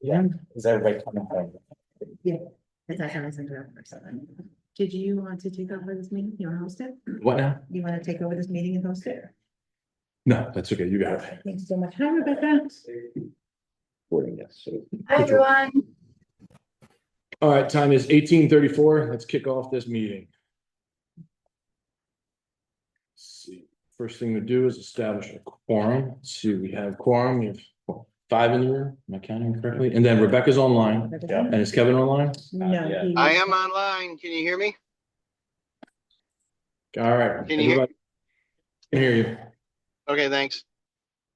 Yeah, is everybody coming home? Yeah, it's actually sent it for seven. Did you want to take over this meeting? You want to host it? What now? You want to take over this meeting and host it? No, that's okay, you got it. Thanks so much. Hi, Rebecca. Yes, so. Hi, everyone. All right, time is 18:34. Let's kick off this meeting. Let's see, first thing to do is establish a quorum. Let's see, we have quorum, we have 5 in the room, am I counting correctly? And then Rebecca's online. Yeah. And is Kevin online? No. I am online. Can you hear me? All right. Can you hear? Everybody can hear you. Okay, thanks.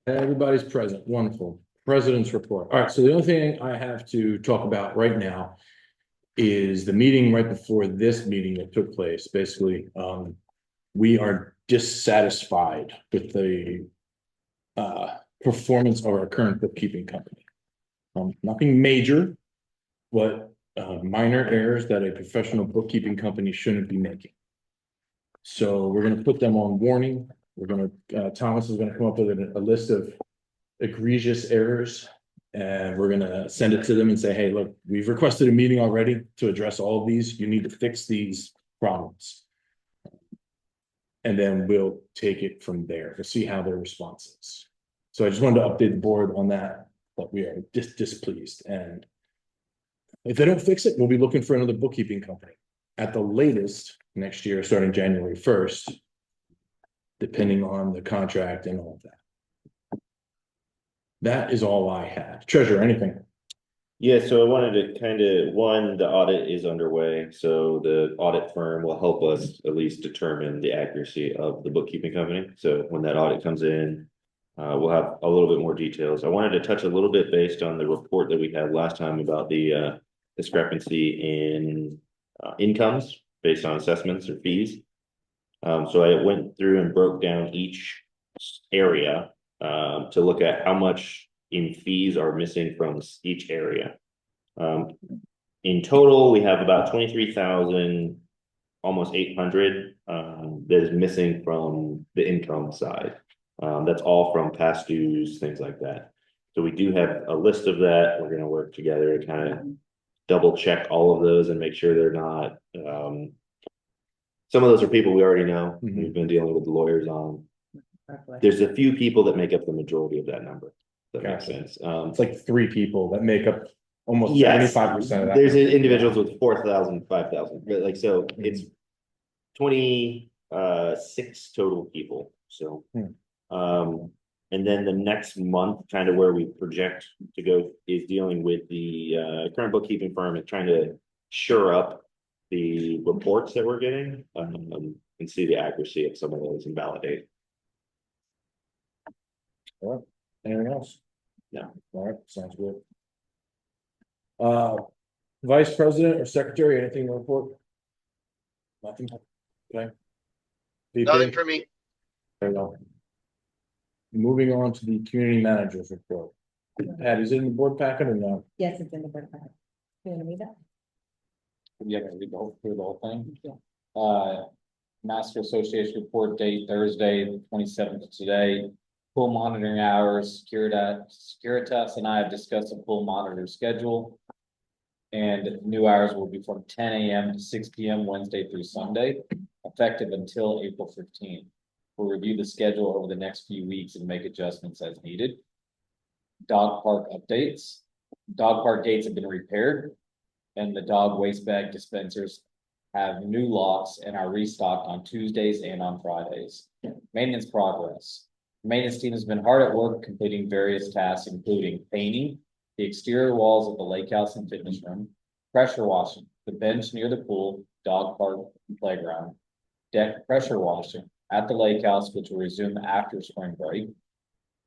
Everybody's present. Wonderful. President's report. All right. So the only thing I have to talk about right now is the meeting right before this meeting that took place. Basically, we are dissatisfied with the performance of our current bookkeeping company. Nothing major, but minor errors that a professional bookkeeping company shouldn't be making. So we're going to put them on warning. We're going to, Thomas is going to come up with a list of egregious errors, and we're going to send it to them and say, hey, look, we've requested a meeting already to address all of these. You need to fix these problems. And then we'll take it from there to see how their response is. So I just wanted to update the board on that we are displeased. And if they don't fix it, we'll be looking for another bookkeeping company at the latest next year, starting January 1st, depending on the contract and all of that. That is all I had. Treasurer, anything? Yeah, so I wanted to the audit is underway. So the audit firm will help us at least determine the accuracy of the bookkeeping company. So when that audit comes in, we'll have a little bit more details. I wanted to touch a little bit based on the report that we had last time about the discrepancy in incomes based on assessments or fees. So I went through and broke down each area to look at how much in fees are missing from each area. In total, we have about 23,000, almost 800 that is missing from the income side. That's all from past dues, things like that. So we do have a list of that. We're going to work together to kind of double check all of those and make sure they're not. Some of those are people we already know. Mm-hmm. We've been dealing with the lawyers on. There's a few people that make up the majority of that number. That makes sense. It's like 3 people that make up almost 75% of that. There's individuals with 4,000, 5,000, but like, so it's 26 total people. So, and then the next month, kind of where we project to go is dealing with the current bookkeeping firm and trying to shore up the reports that we're getting and see the accuracy of some of those and validate. All right. Anything else? No. All right, sounds good. Vice President or Secretary, anything to report? Nothing. Okay. VP? Nothing for me. There you go. Moving on to the community manager's report. Pat, is it in the board packet or no? Yes, it's in the board packet. You want to read that? Yeah, I can read through the whole thing. Yeah. Master Association report date Thursday, the 27th today. Pool monitoring hours, Securitas and I have discussed a pool monitor schedule. And new hours will be from 10 a.m. to 6 p.m. Wednesday through Sunday, effective until April 15th. We'll review the schedule over the next few weeks and make adjustments as needed. Dog park updates. Dog park gates have been repaired, and the dog waste bag dispensers have new locks and are restocked on Tuesdays and on Fridays. Maintenance progress. The maintenance team has been hard at work completing various tasks, including painting the exterior walls of the lake house and fitness room, pressure washing the bench near the pool, dog park, and playground, deck pressure washing at the lake house, which will resume after spring break,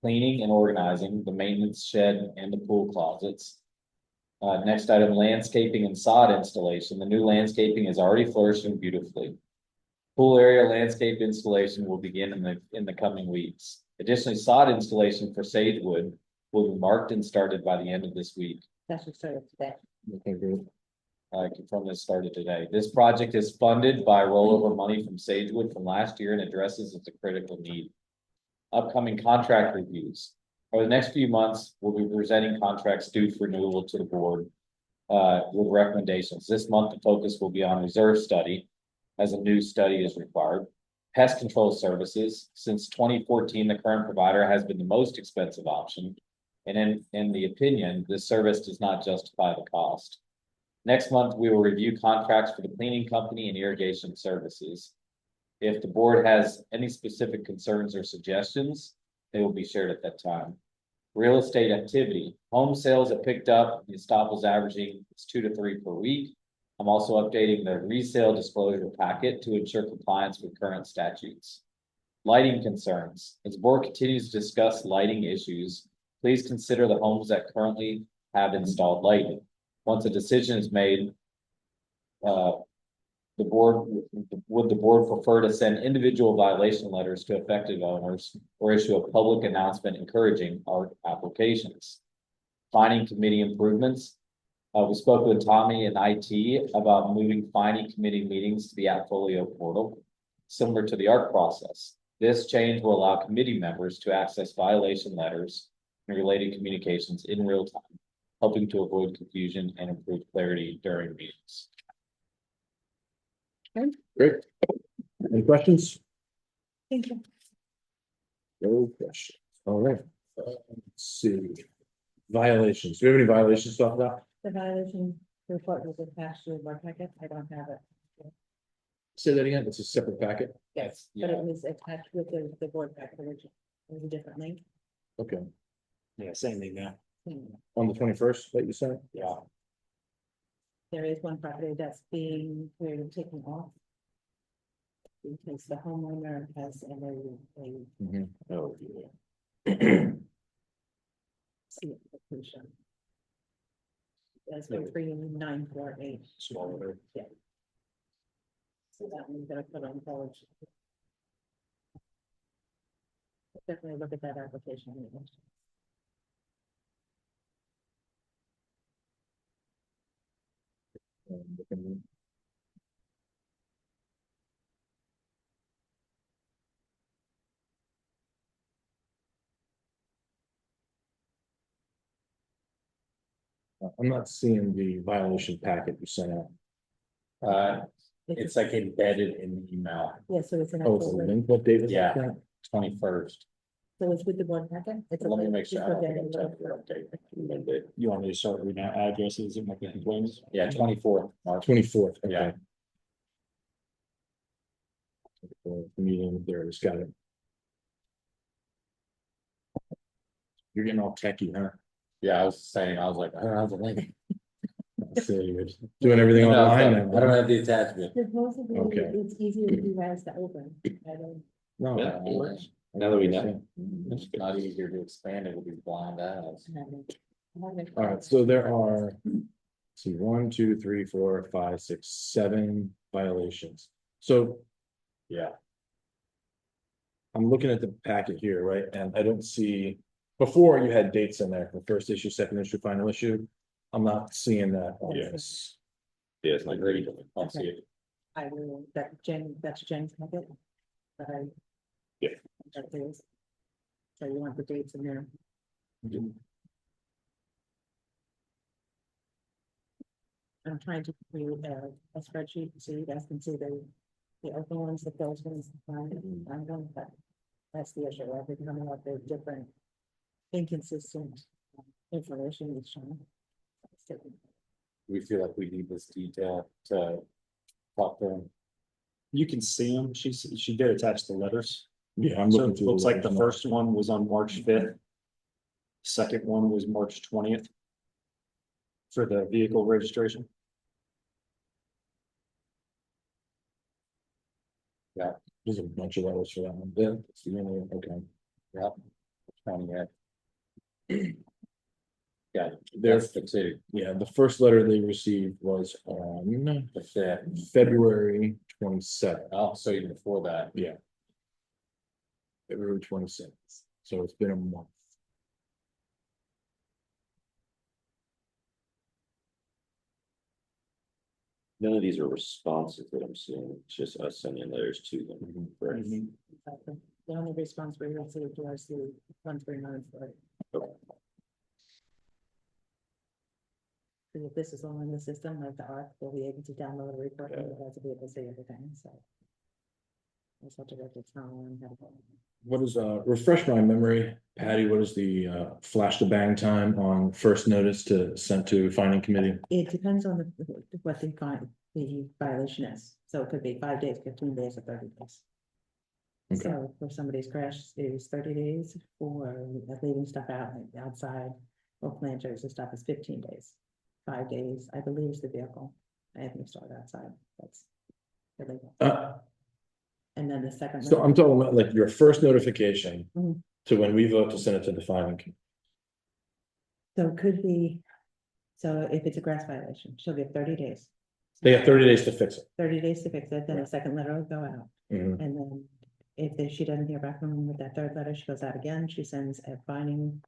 cleaning and organizing the maintenance shed and the pool closets. Next item, landscaping and sod installation. The new landscaping is already flourishing beautifully. Pool area landscape installation will begin in the coming weeks. Additionally, sod installation for Sagewood will be marked and started by the end of this week. That's what started today. Okay, good. Confirm this started today. This project is funded by rollover money from Sagewood from last year and addresses as a critical need. Upcoming contract reviews. Over the next few months, we'll be presenting contracts due for renewal to the board. With recommendations. This month, the focus will be on reserve study, as a new study is required. Pest control services, since 2014, the current provider has been the most expensive option. And in the opinion, this service does not justify the cost. Next month, we will review contracts for the cleaning company and irrigation services. If the board has any specific concerns or suggestions, they will be shared at that time. Real estate activity, home sales have picked up, the Estopel's averaging 2 to 3 per week. I'm also updating the resale disclosure packet to ensure compliance with current statutes. Lighting concerns, as the board continues to discuss lighting issues, please consider the homes that currently have installed lighting. Once a decision is made, would the board prefer to send individual violation letters to affected owners or issue a public announcement encouraging our applications? Finding committee improvements. We spoke with Tommy and IT about moving finding committee meetings to the Appfolio portal, similar to the ARC process. This change will allow committee members to access violation letters and related communications in real time, helping to avoid confusion and improve clarity during meetings. Great. Any questions? Thank you. No questions. All right. Let's see. Violations. Do we have any violations to talk about? The violation report was attached to the board packet. I don't have it. Say that again. It's a separate packet. Yes, but it was attached with the board packet originally. It was a different link. Okay. Yeah, same thing now. On the 21st that you sent? Yeah. There is one property that's being, we're taking off. Because the homeowner has a Mhm. Oh, yeah. C application. That's 13948. Smaller. Yeah. So that one's gonna put on hold. Definitely look at that application. I'm not seeing the violation packet you sent out. It's like embedded in the email, Yeah, so it's an. Oh, it's a link. What date is Yeah. that? 21st. So it's with the board packet? It's a Let me link. make sure. Just I don't look think at I'm it. checking your update. Monday. You want me to start reading out addresses and what the employees? Yeah, 24th, March. 24th. Yeah. Okay. Meeting there, it's got it. You're getting all techie, huh? Yeah, I was saying, I was like, I don't have the link. So you're doing everything No, online I now. don't have the attachment. Supposedly, Okay. it's easier for you guys to open. I don't. No, Yeah, it works. Now that we know. It's not easier to expand it with these blind eyes. All right, so there are, let's see, 1, 2, 3, 4, 5, 6, 7 violations. So Yeah. I'm looking at the packet here, right? And I don't see, before you had dates in there, the first issue, second issue, final issue. I'm not seeing that. on Yes. this. Yeah, it's like Agreed. I'll see it. I will, that's Jen's packet. But I. Yeah. That is. So you want the dates in there? I'm trying to create a spreadsheet so you guys can see the open ones, the closed ones. I don't, but that's the issue. I've been coming up with different inconsistent information each time. We feel like we need this detail to talk to them. You can see them. She did attach the letters. Yeah, I'm So looking it through. looks like the letters now. first one was on March 5th. Second one was March 20th. For the vehicle registration. There's a bunch of letters for that one. Yeah, it's the only, okay. Yep. 20th. Yeah, There's, that's the two. yeah, the first letter they received was on The fifth. February 27th. Oh, so even before that. Yeah. February 27th. So it's been a month. None of these are responses that I'm seeing, it's just us sending letters to them. Correct. The only response we received was the 139. Because if this is all in the system, like the ARC, we'll be able to download a report, and we'll have to be able to see everything, so. I just have to get the time and have it. What is, refresh my memory, Patty, what is the, flash to bang time on first notice to send to finding committee? It depends on what they find, the violation is, so it could be 5 days, 15 days, or 30 days. Okay. So for somebody's crash, it is 30 days, for leaving stuff out outside, or planters and stuff is 15 days. 5 days, I believe, is the vehicle, I haven't started outside, that's illegal. And then the second. So I'm talking about like your first notification Mhm. to when we vote to send it to the finding committee. So it could be, so if it's a grass violation, she'll get 30 days. They have 30 days to fix it. 30 days to fix it, then a second letter will go out, Mhm. and then she doesn't hear back from them with that third letter, she goes out again, she sends a finding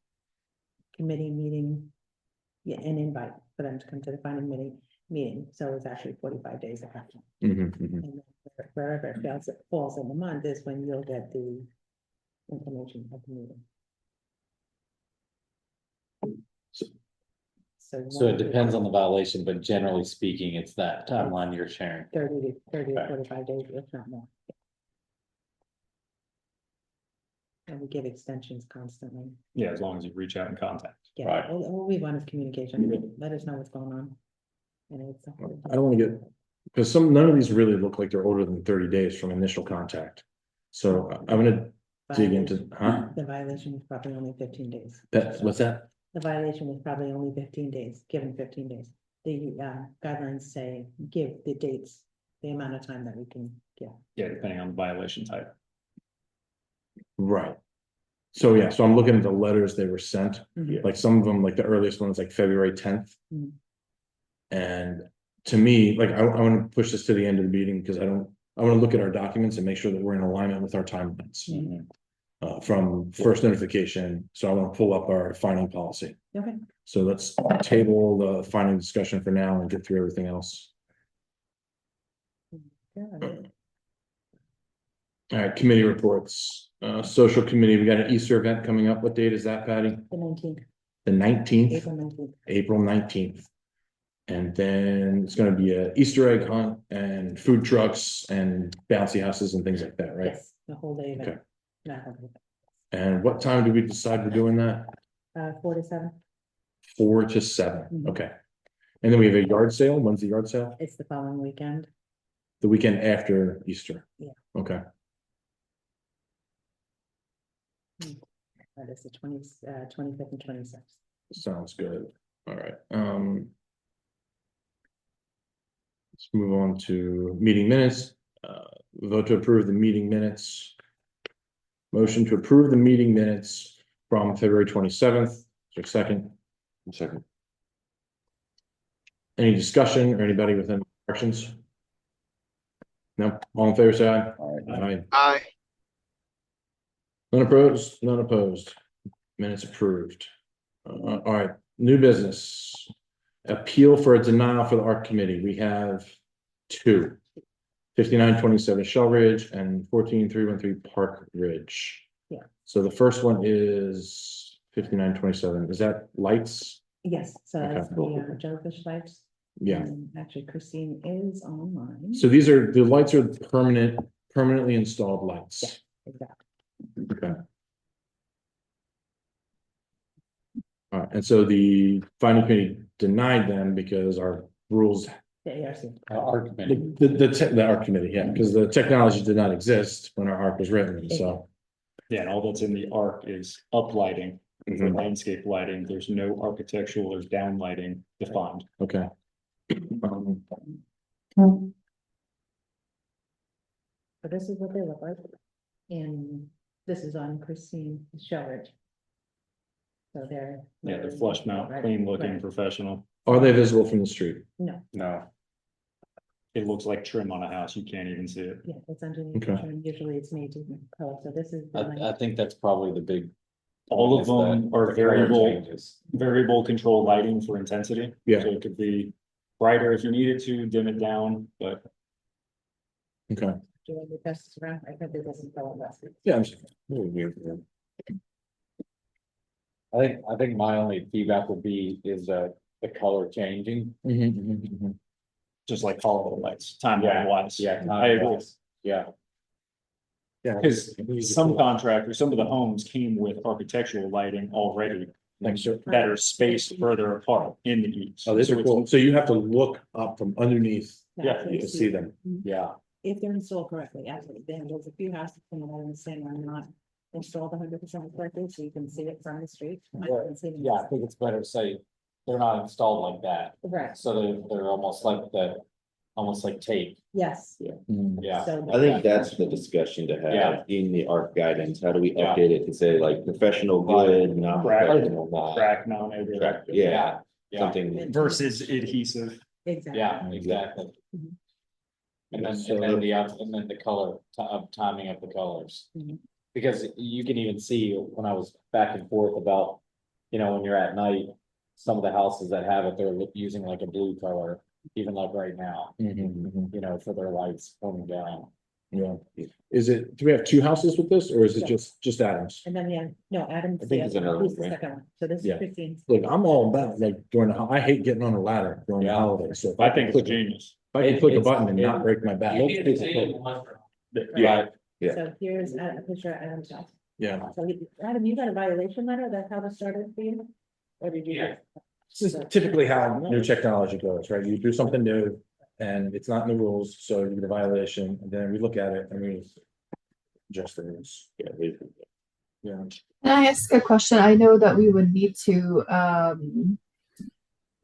committee meeting. Yeah, an invite for them to come to the finding meeting, so it's actually 45 days of action. Mhm, mhm. And then wherever it falls in the month is when you'll get the information of the meeting. So- So it depends on the violation, but generally speaking, it's that timeline you're sharing. 30 to Okay. 45 days, if not more. And we give extensions constantly. Yeah, as long as you reach out and contact. Yeah, Right. all we want is communication, let us know what's going on. And it's. I don't wanna get, because none of these really look like they're older than 30 days from initial contact. So I'm gonna dig into, huh? The violation was probably only 15 days. What's that? The violation was probably only 15 days, given 15 days. The guidelines say, give the dates, the amount of time that we can give. Yeah, depending on the violation type. Right. So yeah, so I'm looking at the letters they were sent, Mhm. like some of them, like the earliest one's like February 10th. Mhm. And to me, like, I want to push this to the end of the meeting because I want to look at our documents and make sure that we're in alignment with our timelines. Mhm. From first notification, so I want to pull up our finding policy. Okay. So let's table the finding discussion for now and get through everything else. Good. All right, committee reports, social committee, we got an Easter event coming up. What date is that, Patty? The 19th, The 19th, April 19th. April 19th. And then it's gonna be a Easter egg hunt and food trucks and bouncy houses and things like that, right? Yes, the whole day event. Okay. Not whole day And what time do we decide we're doing that? event. 4 to 7, 4 to 7, Mhm. okay. And then we have a yard sale. When's the yard sale? it's the following weekend. The weekend after Easter. Yeah. Okay, That is the 25th and 26th. sounds good. All right, let's move on to meeting minutes. Vote to approve the meeting minutes. Motion to approve the meeting minutes from February 27th. Is there a second? Second. Any discussion or anybody with any questions? No, all in favor, say aye. Aye. Aye. None opposed, none opposed. Minutes approved. All right, new business. Appeal for a denial for the art committee. We have two. 5927 Shell Ridge and 14313 Park Ridge. Yeah. So the first one is 5927. Is that lights? Yes, so that's Okay. the jellyfish lights. Yeah. And actually Christine is online. So these are, the lights are permanently installed lights. Exactly. Okay. All right, and so the finding committee denied them because our rules, The ARC. Our committee. the art committee, yeah, because the technology did not exist when our art was written, so. Yeah, and all that's in the ARC is uplighting for Mhm, landscape lighting. There's no architectural or down lighting defined. okay. So this is what they look like. And this is on Christine Shelridge. So they're. Yeah, they're flush mount, Right, clean looking, right. professional. Are they visible from the street? No, No, It looks like trim on a house. You can't even see it. yeah, it's underneath, Okay. and usually it's made to color, so this is. the I length. think that's probably the big. All of is that them are the color variable, changes. variable control lighting for intensity. Yeah. So it could be brighter if you needed to, dim it down, but Okay, Do you want to pass this around? I think it doesn't color less. yeah, I think my only feedback would be is that the color changing. Just like follow the lights, timeline wise. Yeah. I agree. Yeah, Yeah. Because some contractors, some of the homes came with architectural lighting already Thanks, sir. that are spaced further apart in the eaves. Oh, these So are it's- cool. So you have to look up from underneath Yeah, to see them. yeah, If they're installed correctly, absolutely. Then there's a few houses in the same are not installed 100% correctly, so you can see it from the street. You can see them. yeah, I think it's better to say they're not installed like that, Correct, so they're almost like almost like tape, yes. yeah. So I think that's the discussion to Yeah. have in the ARC guidance. How do we Yeah. update it to say like professional good, not Right. professional, not. Crack mounted Yeah, Yeah, something. versus adhesive. Exactly. yeah, exactly. Mhm. And then, So- and then the color, timing of the colors. Mhm. Because you can even see when I was back and forth about, when you're at night, some of the houses that have it, they're using like a blue color, even like right now, for their lights coming down. Yeah. Do we have two houses with this or is it Yeah. just Adams? And then, yeah, no, Adam's. I think there's another he's the one, right? second one. So this is Yeah. 15. Look, I'm all about like I hate getting on a ladder during the Yeah. holidays. So if I can think it's click, genius. if I can click a It's- button and not break my back. Yeah, Yeah. So here's a picture of Adam's house. Yeah. So Adam, you got a violation letter? That's how this started for you? Or did you? Yeah. This is typically how new technology goes, right? You do something new and it's not in the rules, so you get a violation, and then we look at it and we adjust the rules. Yeah. Can I ask a question? I know that we would need to,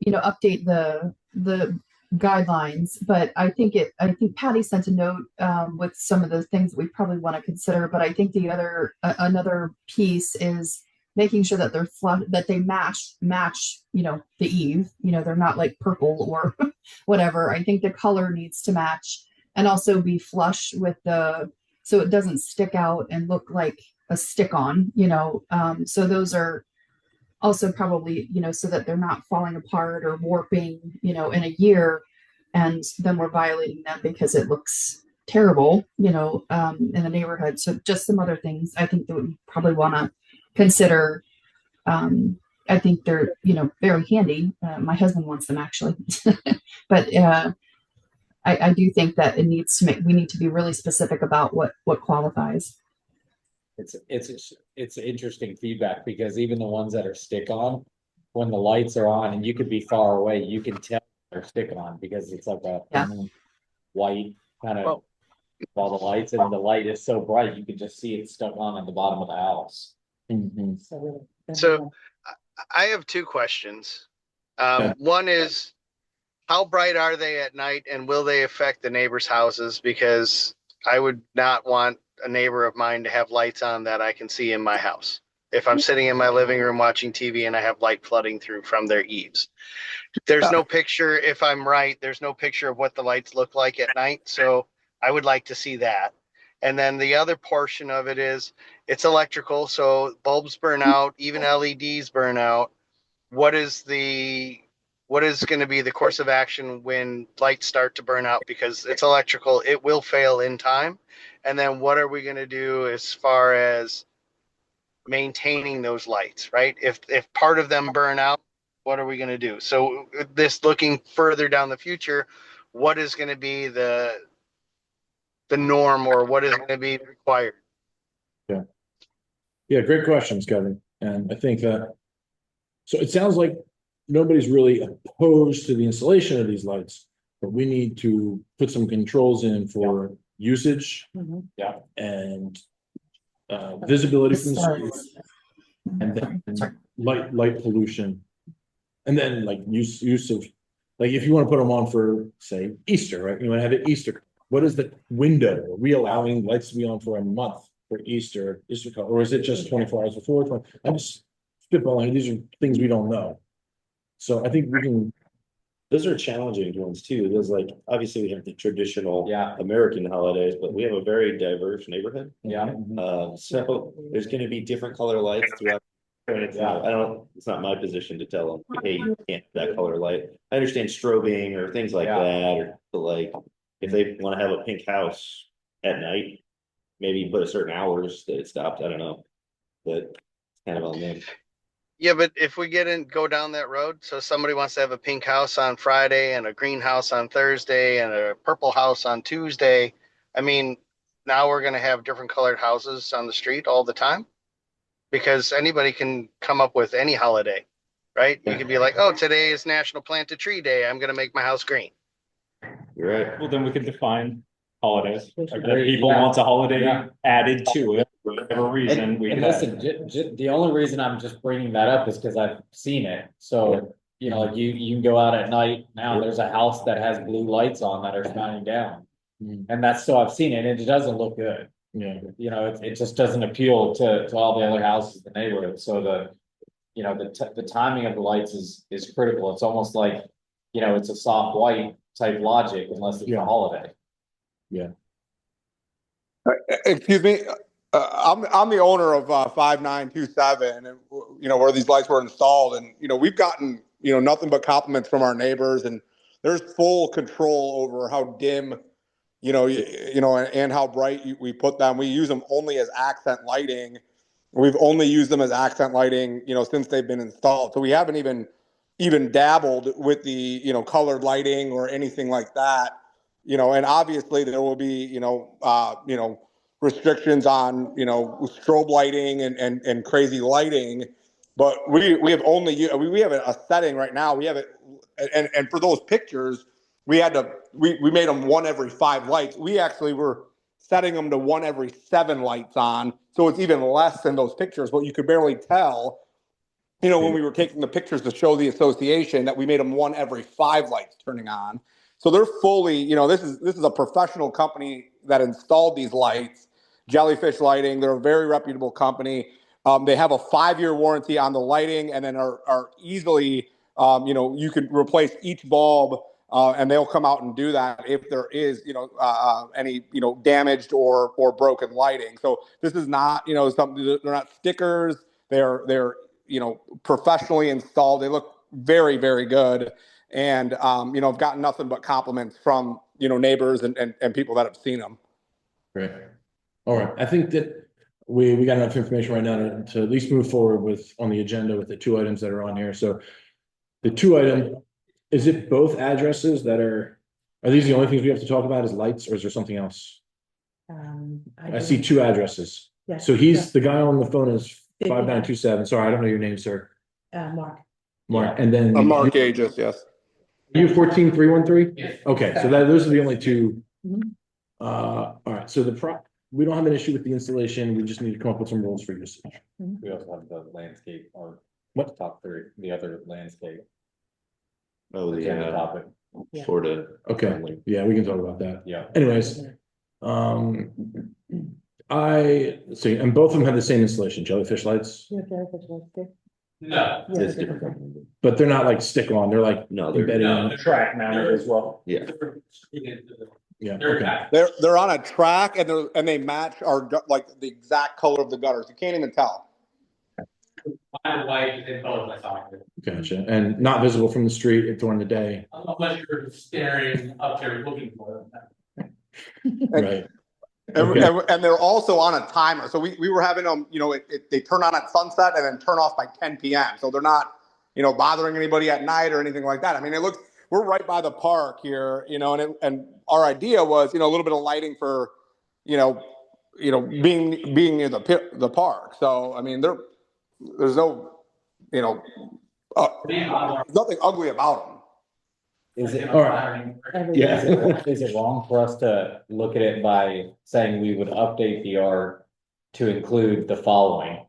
update the guidelines, but I think Patty sent a note, with some of the things that we probably want to consider, but I think another piece is making sure that they're that they match, the eve, they're not like purple or whatever. I think the color needs to match and also be flush with so it doesn't stick out and look like a stick on, so those are also probably, so that they're not falling apart or warping, in a year. And then we're violating them because it looks terrible, in the neighborhood. So just some other things I think that we probably want to consider. I think they're, very handy. My husband wants them actually, but I do think that we need to be really specific about what qualifies. It's interesting feedback because even the ones that are stick on, when the lights are on and you could be far away, you can tell they're stick on because it's like a Yeah. white kind of Well- all the lights, and the light is so bright, you can just see it stuck on at the bottom of the house. So really. So- I have two questions. Yeah. One is, how bright are they at night and will they affect the neighbors' houses? Because I would not want a neighbor of mine to have lights on that I can see in my house. If I'm sitting in my living room watching TV and I have light flooding through from their eaves. There's no picture, if I'm right, there's no picture of what the lights look like at night. So I would like to see that. And then the other portion of it is it's electrical. So bulbs burn out, even LEDs burn out. What is going to be the course of action when lights start to burn out? Because it's electrical, it will fail in time. And then what are we going to do as far as maintaining those lights, right? If part of them burn out, what are we going to do? So this looking further down the future, what is going to be the norm, or what is going to be required? Yeah, great questions, Kevin. And I think that, so it sounds like nobody's really opposed to the installation of these lights, but we need to put some controls in for usage Mhm. and visibility from the street, Stars. and then light pollution. And then like use of, like if you want to put them on for, say, Easter, right? You want to have it Easter. What is the window? Are we allowing lights to be on for a month for Easter, or is it just 24 hours before? I'm just spitballing. These are things we don't know. So I think we can, Those are challenging ones too. There's like, obviously we have the traditional Yeah. American holidays, but we have a very diverse neighborhood. Yeah. So there's gonna be different color lights throughout. And it's not, it's not my position to tell them, hey, you can't have that color light. I understand strobing or things like Yeah. that, or but like, if they wanna have a pink house at night. Maybe put a certain hours that it stopped, I don't know, but it's kind of on them. Yeah, but if we go down that road, so somebody wants to have a pink house on Friday and a green house on Thursday and a purple house on Tuesday, I mean, now we're gonna have different colored houses on the street all the time? Because anybody can come up with any holiday, right? You could be like, oh, today is National Plant a Tree Day. I'm gonna make my house green. You're right. Well, then we could define holidays. Like, if Agreed, people yeah. wants a holiday Yeah. added to it, for whatever reason, we And could. listen, the only reason I'm just bringing that up is because I've seen it, so, you know, like you can go out at night, now there's a house that has blue lights on that are shining down. Mm. And that's, so I've seen it, and it doesn't look good, Yeah, you know, it just doesn't appeal to all the other houses in the neighborhood, so you know, the timing of the lights is critical, it's almost like, you know, it's a soft white type logic unless it's a Yeah. holiday. Excuse me, I'm the owner of 5927, and you know where these lights were installed, and you know we've gotten nothing but compliments from our neighbors, and there's full control over how dim, and how bright we put them. We use them only as accent lighting. We've only used them as accent lighting, since they've been installed. So we haven't even dabbled with the colored lighting or anything like that. And obviously there will be restrictions on strobe lighting and crazy lighting, but we have only we have a setting right now. We have it, and for those pictures, we made them one every 5 lights. We actually were setting them to one every 7 lights on, so it's even less than those pictures. But you could barely tell, when we were taking the pictures to show the association, that we made them one every 5 lights turning on. So they're fully, this is a professional company that installed these lights, Jellyfish Lighting. They're a very reputable company. They have a 5-year warranty on the lighting, and then are easily, you can replace each bulb, and they'll come out and do that if there is, any, damaged or broken lighting. So this is not, something. They're not stickers. They're professionally installed. They look very, very good. And, I've gotten nothing but compliments from, neighbors and people that have seen them. great. All right, I think that we got enough information right now to at least move forward on the agenda with the 2 items that are on here. So the 2 item, is it both addresses that are these the only things we have to talk about is lights, or is there something else? I see 2 addresses. Yeah. So the guy on the phone is 5927. Sorry, I don't know your name, sir. Mark. Mark, and then I'm Mark Aegis, yes. you 14313? Yes. Okay, so those are the only 2. Mhm. All right, so we don't have an issue with the installation. We just need to come up with some rules for usage. We also have the landscape or What? top 3, the other landscape. Oh, agenda yeah, topic. Yeah. sort of. Okay, yeah, we can talk about that. Yeah. Anyways, I see, and both of them have the same installation, Jellyfish lights, You okay with what's good? No. Yeah, It's they're different. but they're not like stick on. They're like No, they're, embedded in. Track mounted as well. yeah. Yeah, okay. They're on a track, and they match like the exact color of the gutters. You can't even tell. Gotcha. And not visible from the street if during the day. Unless you're staring up there looking for them. Right. And, Okay. and they're also on a timer. So we were having them, they turn on at sunset and then turn off by 10 p.m. So they're not, bothering anybody at night or anything like that. I mean, we're right by the park here, and our idea was, a little bit of lighting for, being near the park. So, I mean, there's no, nothing ugly about them. Is it, All right. Yeah. is it wrong for us to look at it by saying we would update the ARC to include the following?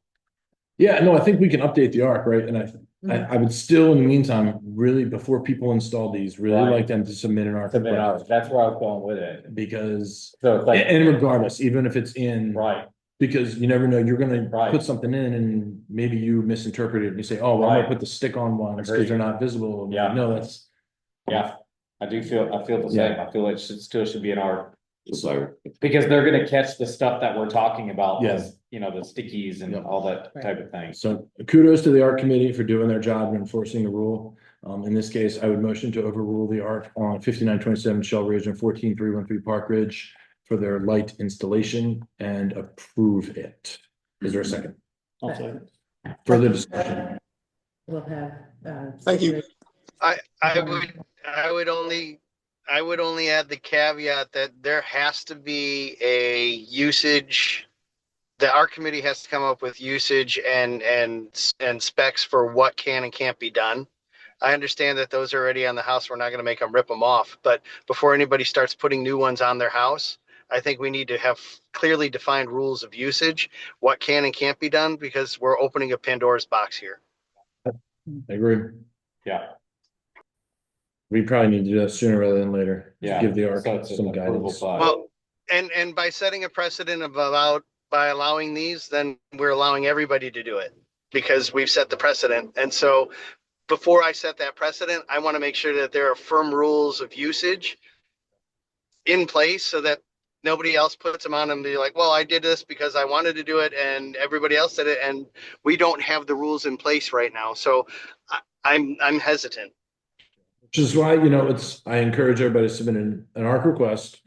Yeah, no, I think we can update the ARC, right? And I would still, in the meantime, really, before people install these, really Right. like them to submit an ARC. Submit ours, that's where I was going with it, Because, so it's like, and regardless, even if it's in. right, Because you never know, you're gonna Right. put something in and maybe you misinterpret it and you say, oh, well, I'm Right. gonna put the stick on ones because Agreed. they're not visible. Yeah. No, that's. yeah, I feel the same, I feel it should be an ARC. Sorry. Because they're gonna catch the stuff that we're talking about, Yeah. the stickies and Yeah. all that type of thing. So kudos to the ARC committee for doing their job and enforcing the rule. In this case, I would motion to overrule the ARC on 5927 Shell Ridge and 14313 Park Ridge for their light installation and approve it. Is there a second? Further discussion? we'll have, Thank you. I would only add the caveat that there has to be a usage, that our committee has to come up with usage and specs for what can and can't be done. I understand that those are already on the house. We're not going to make them rip them off, but before anybody starts putting new ones on their house, I think we need to have clearly defined rules of usage, what can and can't be done, because we're opening a Pandora's box here. I agree. Yeah, We probably need to do that sooner rather than later. yeah. Give the ARC So it's an some approval guidance. by- Well, and by setting a precedent by allowing these, then we're allowing everybody to do it because we've set the precedent. And so before I set that precedent, I want to make sure that there are firm rules of usage in place so that nobody else puts them on and be like, well, I did this because I wanted to do it and everybody else did it. And we don't have the rules in place right now. So I'm hesitant. Which is why, I encourage everybody to submit an ARC request.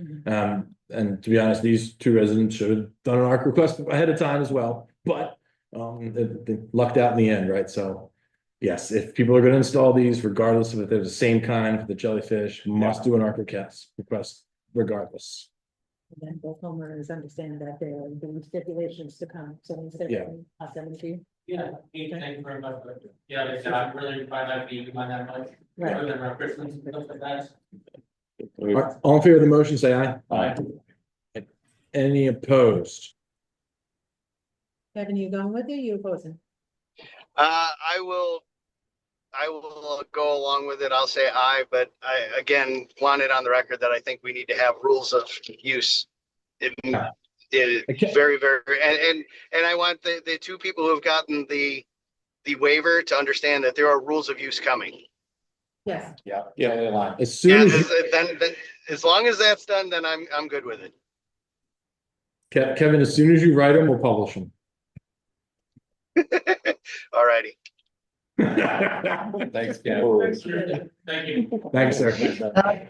And to be honest, these two residents should have done an ARC request ahead of time as well, but they lucked out in the end, right? So yes, if people are going to install these, regardless of if they're the same kind for the jellyfish, must do an ARC request regardless. and then both homeowners understand that there are the stipulations to come, so instead Yeah. of, I'll send it to you. Yeah, thank you very much. Yeah, like I said, I really find that being on that much. Right. Other than our Christmas and stuff like that. All in favor of the motion, say aye. Aye. Any opposed? Kevin, you going with it, or you opposing? I will go along with it. I'll say aye, but I again want it on the record that I think we need to have rules of use. Okay. Very, very, and I want the two people who have gotten the waiver to understand that there are rules of use coming. Yes, Yeah. Yeah. Totally aligned. As soon And as, then as long as that's done, then I'm good with it. Kevin, as soon as you write them, we'll publish them. All righty. Thanks, Ken. Thank you. Thanks, sir.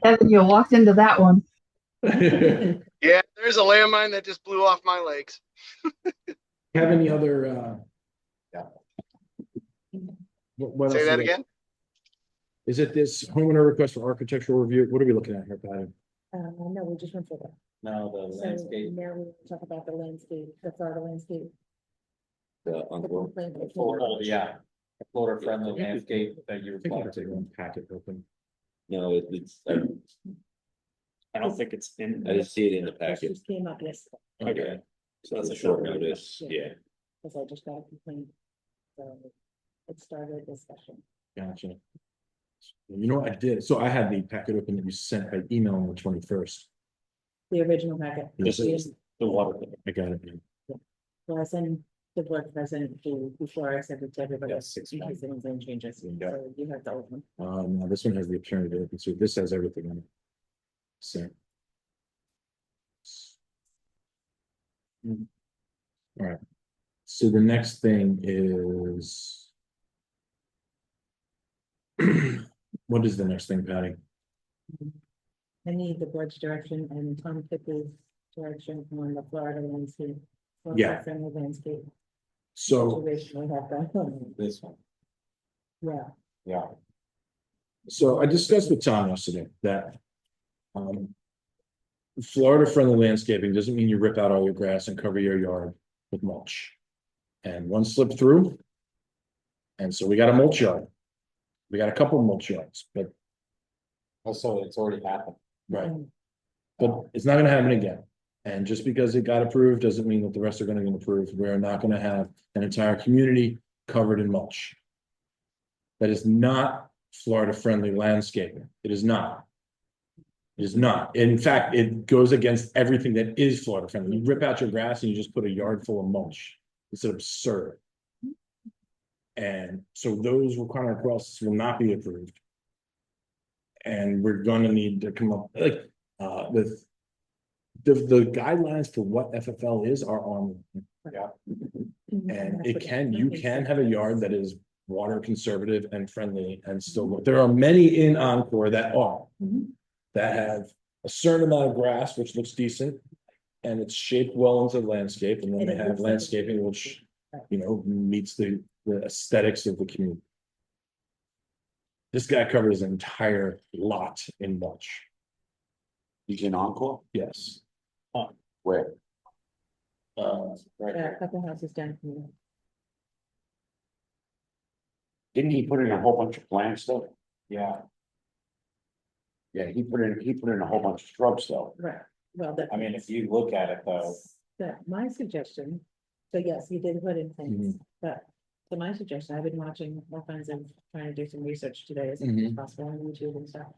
Kevin, you walked into that one. Yeah, there's a landmine that just blew off my legs. Have any other, Yeah. what Say else that do we- again. Is it this homeowner request for architectural review? What are we looking at here, Patty? no, we just went for that. No, the So landscape. now we talk about the landscape, the Florida landscape. The the unquote. complaint that came Florida, up. yeah. Florida friendly landscape that you I think I replied have to to. go and packet open. No, it's, I don't think it's in. I just see it in the This packet. just came up yesterday, Okay. So that's a Short short notice, yeah. because I just got a complaint. So it started a discussion. Gotcha. You know what I did? So I had the packet open that you sent by email on the 21st. The original packet. This is the water. I got it. Well, I sent the board president to, before I sent it to everybody. Yeah, else, 6 in case anyone's any changes, Yeah. so you have to open. No, this one has the alternative. open, so this has everything on it. So. All right. So the next thing is. What is the next thing, Patty? I need the board's direction and Tom Pickles' direction on the Florida landscape. Yeah. Friendly landscape. So, Situation we have done. This one, Yeah, yeah. so I discussed with Tom yesterday that. Florida friendly landscaping doesn't mean you rip out all your grass and cover your yard with mulch. And one slipped through. And so we got a mulch yard. We got a couple mulch yards, but Also, it's already happened. right. But it's not gonna happen again. And just because it got approved doesn't mean that the rest are gonna get approved. We're not gonna have an entire community covered in mulch. That is not Florida friendly landscaping. It is not. It is not. In fact, it goes against everything that is Florida friendly. You rip out your grass and you just put a yard full of mulch. It's absurd. And so those requirement requests will not be approved. And we're gonna need to come up with the guidelines for what FFL is are on, and you can have a yard that is water conservative and friendly and still work. There are many in Encore that are. Mhm. That have a certain amount of grass, which looks decent. And it's shaped well into the landscape, and then And they it have looks like- landscaping which, meets the aesthetics of the community. This guy covered his entire lot in mulch. He's in Encore? Yes. Where? A couple houses down from you. Didn't he put in a whole bunch of plants though? Yeah, Yeah, he put in a whole bunch of shrubs though. Right, well, that. I mean, if you look at it though, My suggestion, so yes, he did put in things, Mhm. but. So my suggestion, I've been watching all kinds of, trying to do some research today as much as possible on YouTube and stuff.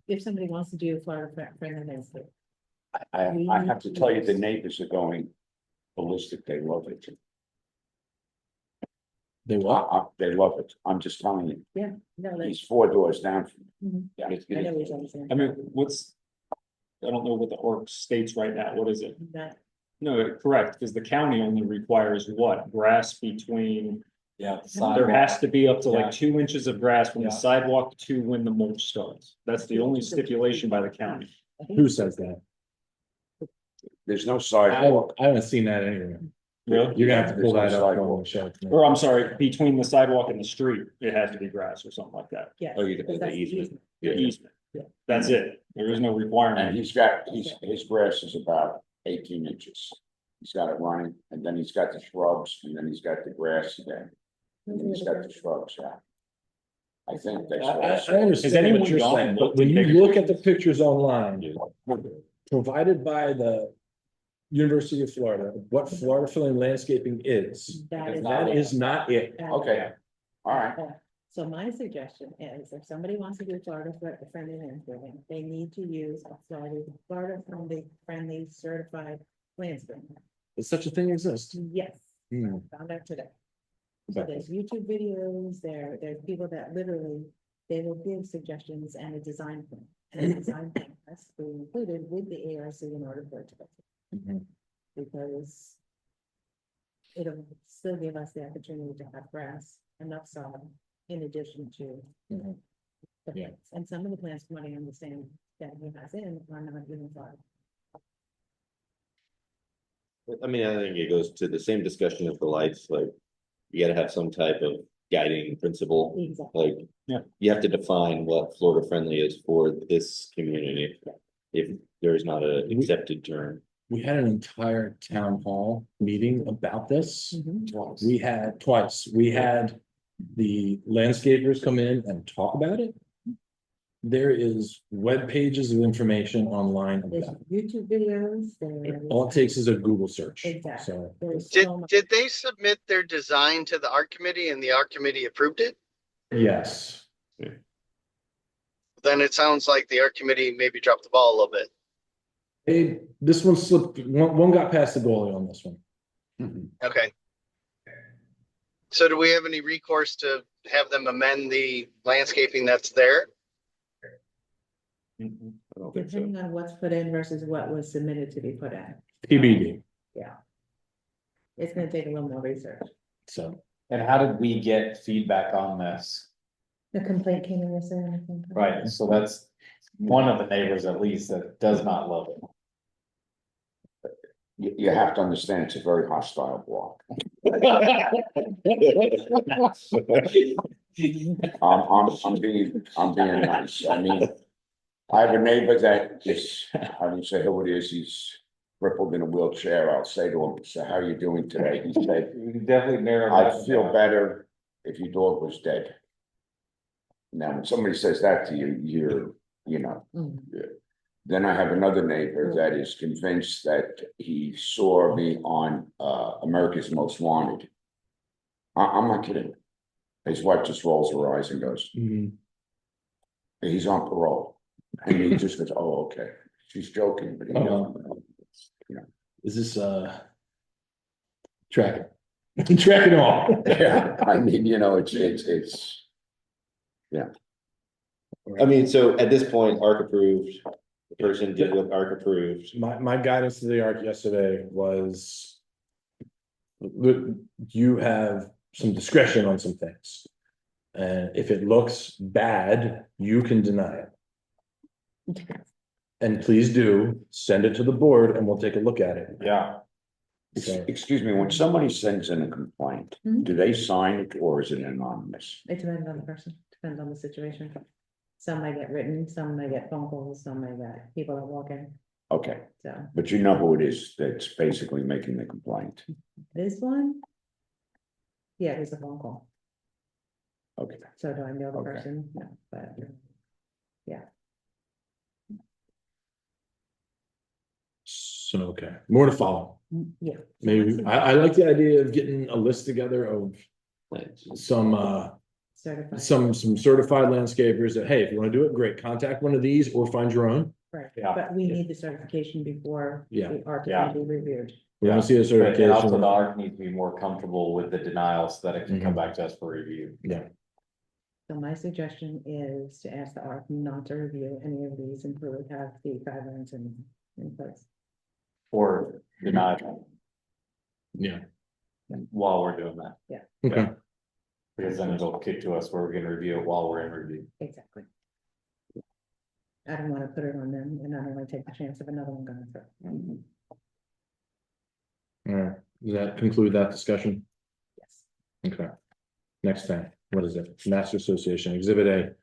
If somebody wants to do Florida friendly landscape. I have to tell you, the neighbors are going ballistic. They love it. They what? They love it. I'm just telling you. Yeah, no, He's that's. 4 doors down from Mhm. you. It's I know gonna- what you're saying. I mean, I don't know what the org states right now. What is it? That, No, correct, because the county only requires what? Grass between, yeah. the there has sidewalk. to be up to Yeah. like 2 inches of grass from the Yeah. sidewalk to when the mulch starts. That's the only stipulation by the county. I think. Who says that? There's no I sidewalk. haven't seen that anywhere. Really? You're gonna have to pull There's that no up. sidewalk. and show it to me. Or I'm sorry, between the sidewalk and the street, it has to be grass or something like that. Yeah. Oh, you- because the that's the easement. The easement. Yeah. That's it. There is no And requirement. his grass is about 18 inches. He's got it running, and then he's got the shrubs, and then he's got the grass again. And then he's got the shrubs, yeah. I think that's. I understand anyone what you're gone saying, and but looked when at you pictures? look at the pictures online, provided by the University of Florida, what Florida Friendly Landscaping is, That is. that is not it. Okay, all right. So my suggestion is if somebody wants to do Florida friendly landscaping, they need to use a Florida friendly certified landscaping. Does such a thing exist? Yes, Hmm. found out today. So Okay. there's YouTube videos, there's people that literally, they will give suggestions and a design plan. And the design plan has to be included with the ARC in order for it to go through. Mhm. Because it'll still give us the opportunity to have grass, enough sod, in addition to. Mhm. The Yeah. plants. And some of the plants, from what I understand, that he has in are not even sod. I mean, I think it goes to the same discussion as the lights, like, you gotta have some type of guiding principle. Exactly. Like, Yeah. you have to define what Florida friendly is for this community. If there is not a accepted term. We had an entire town hall meeting about this. Mhm. We had twice, we had the landscapers come in and talk about it. There is web pages of information online There's about it. YouTube videos, there's. All it takes is a Google search. Exactly. So, There's Did, so much. did they submit their design to the art committee and the art committee approved it? yes, Then it sounds like the art committee maybe dropped the ball a little bit. this one slipped, one got past the goalie on this one. Okay. So do we have any recourse to have them amend the landscaping that's there? I don't think so. Depending on what's put in versus what was submitted to be put in. TBD, It's gonna take a little more research. so. And how did we get feedback on this? The complaint came in yesterday, I think. Right, so that's one of the neighbors at least that does not love it. You have to understand, it's a very hostile block. I'm being nice. I mean, I have a neighbor that is, I don't say who it is, he's crippled in a wheelchair. I'll say to him, so how are you doing today? He said, We can definitely narrow. I'd that feel down. better if your dog was dead. Now, when somebody says that to you, you know. Mhm. Then I have another neighbor that is convinced that he saw me on America's Most Wanted. I'm not kidding. His wife just rolls her eyes and goes, Mhm. he's on parole. And he just goes, oh, okay. She's joking, but he doesn't know. Is this, tracking? Tracking all. Yeah, I mean, it's. I mean, so at this point, ARC approved, the person did what ARC approved. My guidance to the ARC yesterday was. Look, you have some discretion on some things. And if it looks bad, you can deny it. And please do, send it to the board and we'll take a look at it. Yeah, Excuse me, when somebody sends in a complaint, Mhm. do they sign it or is it anonymous? It depends on the person, depends on the situation. Some might get written, some may get phone calls, some may get people that walk in, Okay, so. but you know who it is that's basically making the complaint. This one? Yeah, it's a phone call. Okay, So do I know the Okay. person? No, but. Yeah, So, okay, more to follow. yeah. Maybe, I like the idea of getting a list together of some Certified. some certified landscapers that, hey, if you want to do it, great, contact one of these or find your own. Right, Yeah. but we need the certification before Yeah. the art Yeah. can be reviewed. We want to see a But and also certification. the art needs to be more comfortable with the denial so that it can come Mhm. back to us for review. Yeah, So my suggestion is to ask the art not to review any of these until we have the guidelines in place. Or deny yeah, while we're doing that, okay, because then it'll kick to us where we're gonna review it while we're in review. Exactly. I don't want to put it on them and I don't want to take the chance of another one going through. all right, does that conclude that discussion? Yes. Okay. Next thing, what is it? Master Association, Exhibit A,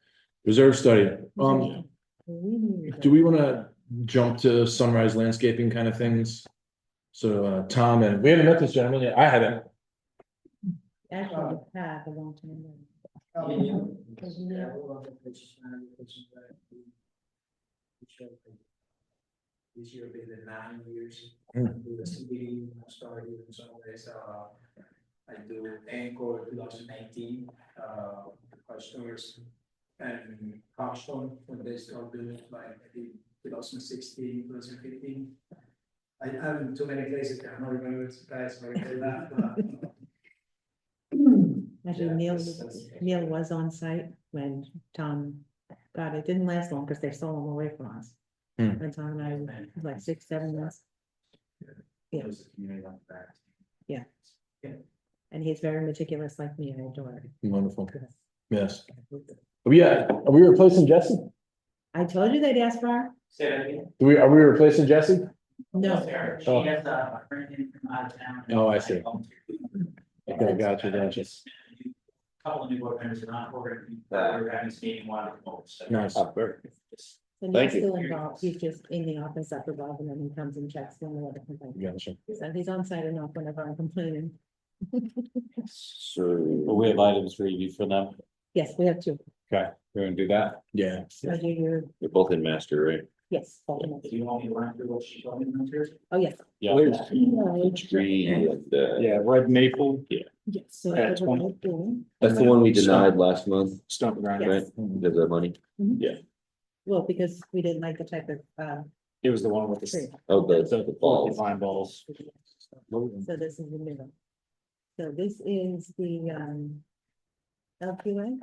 Reserve Study. Do we want to jump to Sunrise Landscaping kind of things? So, Tom, and we haven't met this gentleman yet, I haven't. Actually, we have a long time. ago. This year will be the 9 years. Hmm. Do the CBD, started in some ways, I do Anchor 2018, customers and Capstone when they start doing it like I think 2016, 2015. I haven't too many places, I don't remember it, guys, but I that. Actually, Neil was on site when Tom got it. Didn't last long because they stole him away from us. Hmm. When Tom and I, like 6-7 months. Yeah. Yeah. And he's very meticulous like me, and I adore it. Wonderful, yes. Are we replacing Jesse? I told you they'd ask for her. Say that again. Are we replacing Jesse? No. She Oh. has a friend in from out of town. Oh, I see. Okay, gotcha. Couple of new board members are not we're having this meeting one of the most. Nice. And Thank he's you. still involved. He's just in the office after Bob, and then he comes and checks when the other complaint. Gotcha. So he's on site enough whenever I'm complaining. So. But we have items for review for them. Yes, we have two. Okay, we're gonna do that. Yeah, I do your, You're both in master, right? yes. both of them. Do you want me to run through what she told me to run through? Oh, yes. Yeah. Each tree and, Yeah, red maple, Yes. So Yeah, that's what we're doing. That's the one we denied last month, stump ground. Yes. right? Because of money. Well, because we didn't like the type of, It was the one with tree. the, Oh, the balls. pine balls. So this is the middle. So this is the, LQA.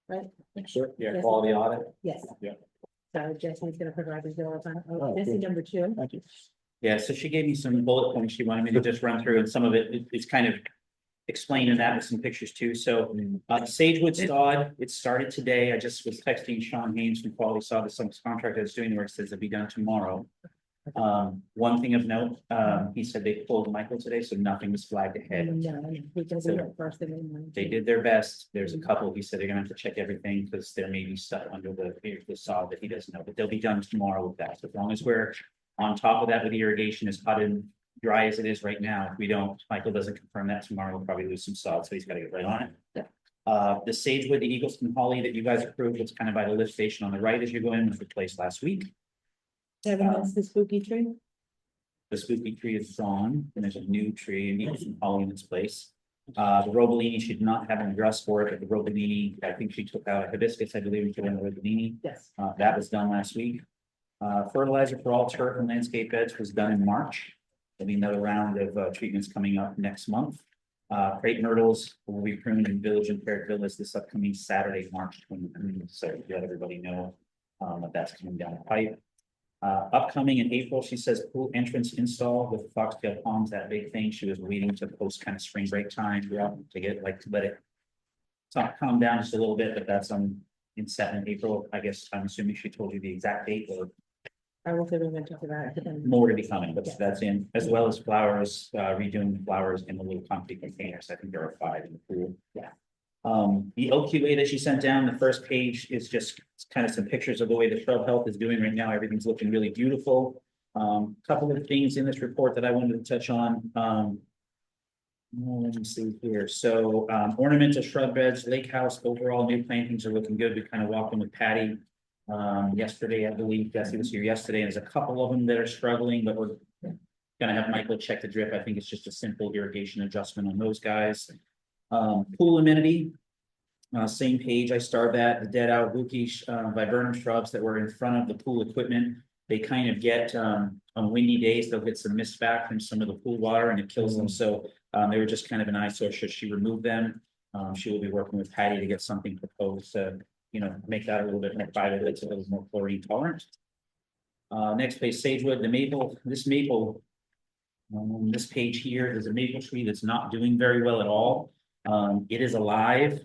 Right? Sure, yeah, Yes. quality audit. Yes. Yeah. So Jesse's gonna provide these all the time. Oh, Oh, Jesse, cool. number 2. Thank you. Yeah, so she gave me some bullet points she wanted me to just run through, and some of it's kind of explaining that with some pictures too. So Sagewood sod, it started today. I just was texting Sean Haynes from Quality Sod, the subcontractor that's doing the work, says it'll be done tomorrow. One thing of note, he said they pulled Michael today, so nothing was flagged ahead. No, because we went first thing in the morning. They did their best. There's a couple, he said they're gonna have to check everything because there may be stuff under the sod that he doesn't know, but they'll be done tomorrow with that. So as long as we're on top of that with the irrigation as hot and dry as it is right now, if we don't, Michael doesn't confirm that tomorrow, we'll probably lose some sod, so he's gotta get right on it. The sagewood, the Eagleston holly that you guys approved, it's kind of by the lift station on the right as you go in, was replaced last week. Kevin, that's the spooky tree. The spooky tree is gone, and there's a new tree and Eagleston holly in its place. The Robolini, she did not have an address for it, but the Robolini, I think she took out a hibiscus, I believe, and put in the Robolini. Yes. That was done last week. Fertilizer for all turf and landscape beds was done in March. There'll be another round of treatments coming up next month. Crepe myrtles will be pruned in Village and Parrot Villas this upcoming Saturday, March 23rd. So to let everybody know that that's coming down the pipe. Upcoming in April, she says pool entrance install with Foxtail Palms, that big thing. She was waiting to post kind of spring break time to get to let it calm down just a little bit, but that's in set in April. I guess I'm assuming she told you the exact date or I will say we're going to talk about it. More to be coming, but Yeah. that's in, as well as flowers, redoing the flowers in the little concrete containers. I think there are 5 in the pool. Yeah. The OQA that she sent down, the first page is just kind of some pictures of the way the shrub health is doing right now. Everything's looking really beautiful. Couple of things in this report that I wanted to touch on. Let me see here. So, ornamental shrub beds, lake house, overall new plantings are looking good. We kind of walked in with Patty yesterday, I believe. Jesse was here yesterday, and there's a couple of them that are struggling, but we're gonna have Michael check the drip. I think it's just a simple irrigation adjustment on those guys. Pool amenity, same page, I starred that, the dead out bookish, viburnum shrubs that were in front of the pool equipment. They kind of get, on windy days, they'll get some mist back from some of the pool water and it kills them. So, they were just kind of an eyesore, so she removed them. She will be working with Patty to get something proposed to, you know, make that a little bit more private, it's a little more chlorine tolerant. Next page, sagewood, the maple, this maple, this page here, there's a maple tree that's not doing very well at all. It is alive,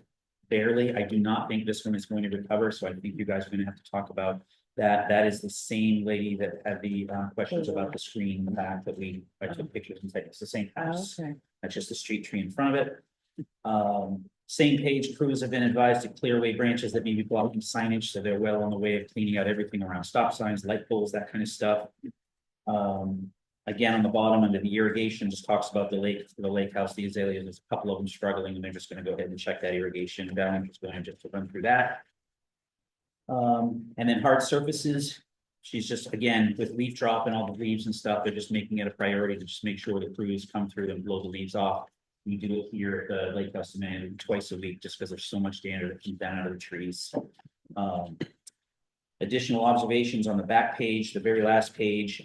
barely. I do not think this one is going to recover, so I think you guys are gonna have to talk about that. That is the same lady that had the questions about the screen in the back that I took pictures and said it's the same house. Okay. That's just a street tree in front of it. Same page, crews have been advised to clear away branches that may be blocking signage, so they're well on the way of cleaning out everything around stop signs, light poles, that kind of stuff. Again, on the bottom under the irrigation, just talks about the lake house, the azaleas, there's a couple of them struggling, and they're just gonna go ahead and check that irrigation down. I'm just going to run through that. And then hard surfaces, she's just, again, with leaf drop and all the leaves and stuff, they're just making it a priority to just make sure the crews come through and blow the leaves off. We do it here at the Lake House and twice a week, just because there's so much dander that comes down out of the trees. Additional observations on the back page, the very last page,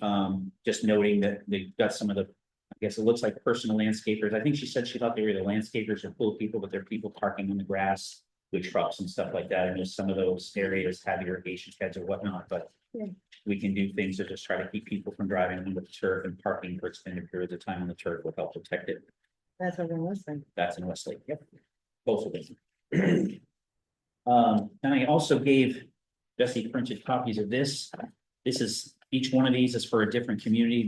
just noting that they got some of the, I guess it looks like personal landscapers. I think she said she thought they were the landscapers or pool people, but they're people parking on the grass with trucks and stuff like that. And just some of those areas have irrigation sheds or whatnot, but Yeah. we can do things to just try to keep people from driving on the turf, and parking for extended periods of time on the turf will help protect it. That's what we're listening. That's in Westlake, yep, both of them. And I also gave Jesse printed copies of this. This is, each one of these is for a different community.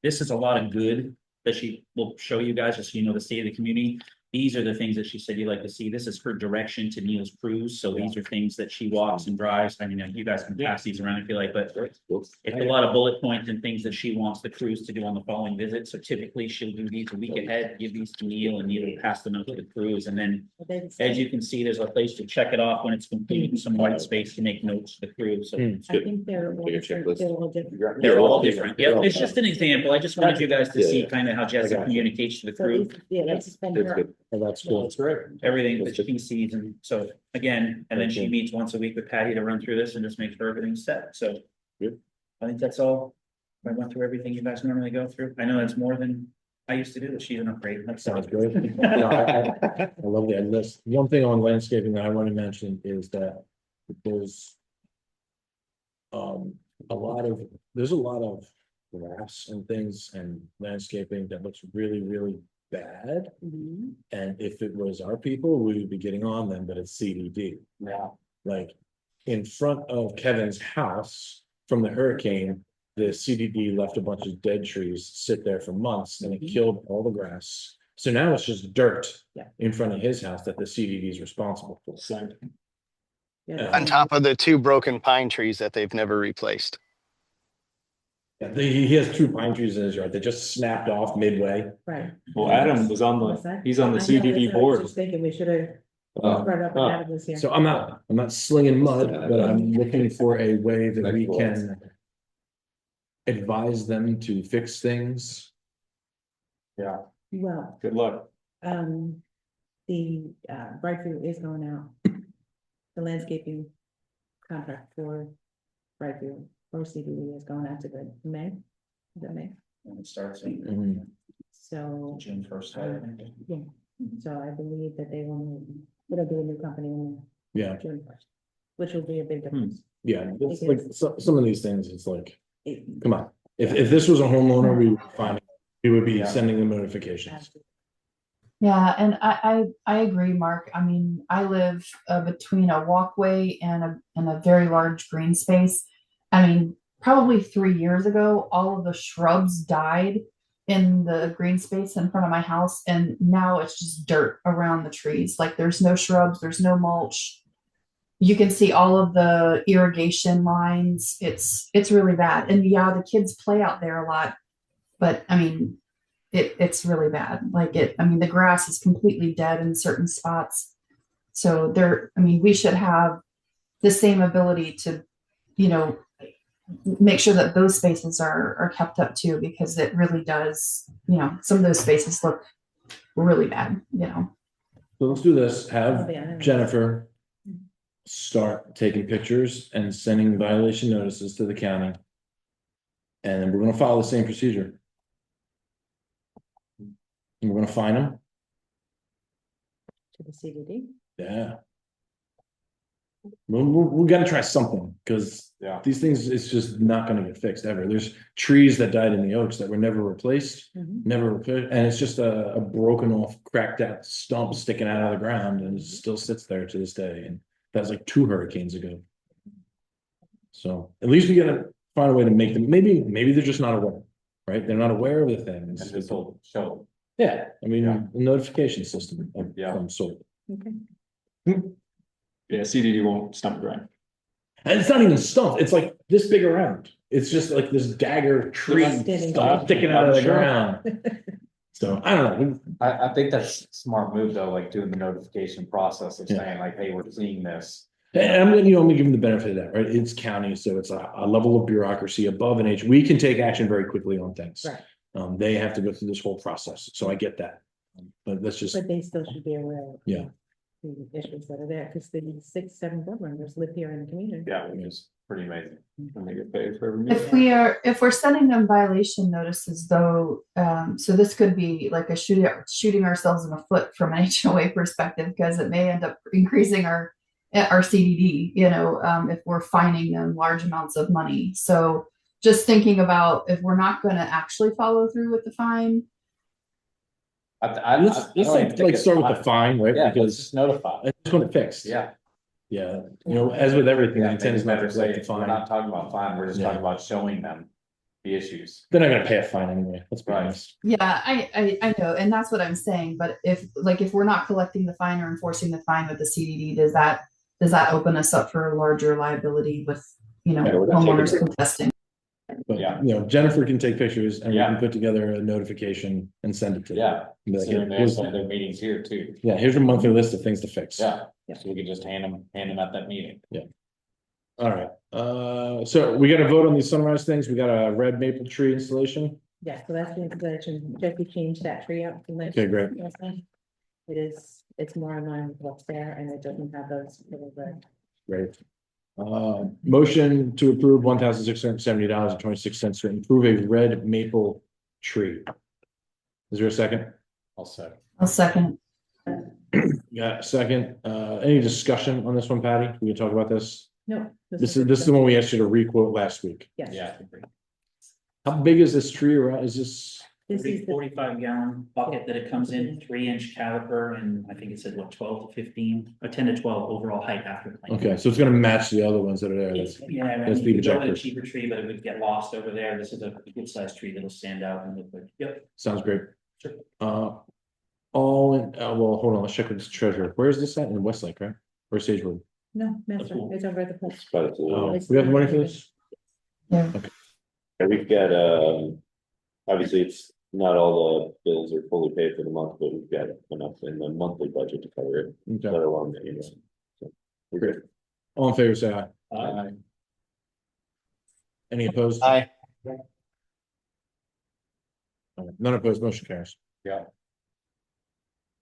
This is a lot of good that she will show you guys, just so you know the state of the community. These are the things that she said you'd like to see. This is her direction to Neil's cruise. So these are things that she walks and drives. I mean, you guys can pass these around if you like, but it's a lot of bullet points and things that she wants the cruise to do on the following visit. So typically she'll do these a week ahead, give these to Neil, and Neil will pass them out to the cruise. And then, as you can see, there's a place to check it off when it's complete, and some white space to make notes to the cruise. So I think they're all different. they're all different. Yeah, it's just an example. I just wanted you guys to see kind of how Jesse communicates to the So crew. yeah, that's been her. Oh, that's cool. That's great. Everything that she sees, and so again, and then she meets once a week with Patty to run through this and just make sure everything's set, so. Good. I think that's all. I went through everything you guys normally go through. I know that's more than I used to do, but she's an upgrade. That Sounds great. No, I love the list. One thing on landscaping that I want to mention is that there's there's a lot of grass and things and landscaping that looks really, really bad. Mhm. And if it was our people, we would be getting on them, but it's CDD. Yeah. Like in front of Kevin's house from the hurricane, the CDD left a bunch of dead trees sit there for months and it killed all the grass. So now it's just dirt Yeah. in front of his house that the CDD is responsible for. Yeah, On top of the 2 broken pine trees that they've never replaced. Yeah, he has 2 pine trees in his yard. They just snapped off midway. Right. Well, Adam was on What's the, that? he's on the I know, CDD that's what I was board. just thinking we should have Uh, brought up and Adam was here. So I'm not slinging mud, but I'm looking for a way that we can advise them to fix things. Yeah, Well, good luck. the Brightview is going out. The landscaping contract for Brightview or CDD is going out to the May. Is that May? And it starts in Mhm. So, June 1st. yeah, so I believe that they will, it'll be a new company in Yeah, June 1st, which will be a big difference. yeah. It's like some of these things, it's like, It- come on. If this was a homeowner, we would be sending them notifications. Yeah, and I agree, Mark. I mean, I live between a walkway and a very large green space. I mean, probably 3 years ago, all of the shrubs died in the green space in front of my house, and now it's just dirt around the trees. Like there's no shrubs, there's no mulch. You can see all of the irrigation lines. It's really bad. And yeah, the kids play out there a lot, but I mean, it's really bad. Like I mean, the grass is completely dead in certain spots. So I mean, we should have the same ability to, you know, make sure that those spaces are kept up too, because it really does, you know, some of those spaces look really bad, you know. So let's do this, have Oh, yeah. Jennifer start taking pictures and sending violation notices to the county. And then we're gonna follow the same procedure. And we're gonna fine them, To the CBD. yeah. We gotta try something, because Yeah. these things, it's just not gonna get fixed ever. There's trees that died in the oaks that were never replaced, Mhm. never repaired, and it's just a broken off, cracked out stump sticking out of the ground, and it still sits there to this day, and that's like 2 hurricanes ago. So at least we gotta find a way to make them, maybe they're just not aware, right? They're not aware of the And things. this will show. Yeah, I mean, Yeah. a notification system of Yeah. some sort. Okay. Yeah, CDD won't stump grind. And it's not even stumped, it's like this big around. It's just like this dagger tree Standing stump tall. sticking out of the Sure. ground. So I don't know. I think that's a smart move though, like doing the notification process of Yeah. saying like, hey, we're seeing this. And I'm gonna give them the benefit of that, right? It's county, so it's a level of bureaucracy above an age. We can take action very quickly on things. Right. They have to go through this whole process, so I get that. But let's just, But they still should be aware of. Yeah. The issues that are there, because the 6, 7 board members live here in the community. Yeah, which is pretty amazing. And they get paid for every meeting. If we're sending them violation notices though, so this could be like a shooting ourselves in the foot from an HOA perspective, because it may end up increasing our CDD, you know, if we're fining them large amounts of money. So just thinking about if we're not going to actually follow through with the fine. let's like start with the fine, right? Yeah, let's Because just notify. I just want it fixed. Yeah. Yeah, you know, as with everything, the Yeah, intent is not to better say, collect the we're fine. not talking about fine, we're just Yeah. talking about showing them the issues. They're not gonna pay a fine anyway, let's be Right. honest. Yeah, I know, and that's what I'm saying. But if we're not collecting the fine or enforcing the fine with the CDD, does that open us up for larger liability with, you know, Yeah, we're not homeowners taking contesting? But, Yeah. you know, Jennifer can take pictures and we Yeah. can put together a notification and send it to them. Yeah, Be like, considering they here's- also have their meetings here too. Yeah, here's your monthly list of things to fix. Yeah, Yeah. so we could just hand them at that meeting. All right, so we gotta vote on these sunrise things. We got a red maple tree installation. Yeah, so that's the installation. Jeffy changed that tree out. From Okay, great. It's more in line with what's there, and it doesn't have those little red. Great. Motion to approve $1,670.26 to improve a red maple tree. Is there a second? I'll say. I'll second. Yeah, second. Any discussion on this one, Patty? We can talk about this. No. This is the one we asked you to requote last week. Yes. Yeah. How big is this tree around? Is this? This is the, 45 gallon bucket that it comes in, 3-inch caliper, and I think it said what, 12 to 15, or 10 to 12 overall height after planting. Okay, so it's gonna match the other ones that are there. It's, That's- yeah, I that's mean, the you could go with a objective. cheaper tree, but it would get lost over there. This is a good sized tree that'll stand out and look good. Yep. Sounds great. Sure. All in, well, hold on, let's check with the treasurer. Where is this at? In Westlake, right? Or Sagewood? no, Master, it's over at the pool. But, Oh, we have the money for this? Yeah. yeah, we've got, obviously, it's not all the bills are fully paid for the month, but we've got enough in the monthly budget to cover it, let Okay, alone the annual. So, we're good. all in favor, say aye. Any opposed? Aye. None opposed, motion carries. Yeah.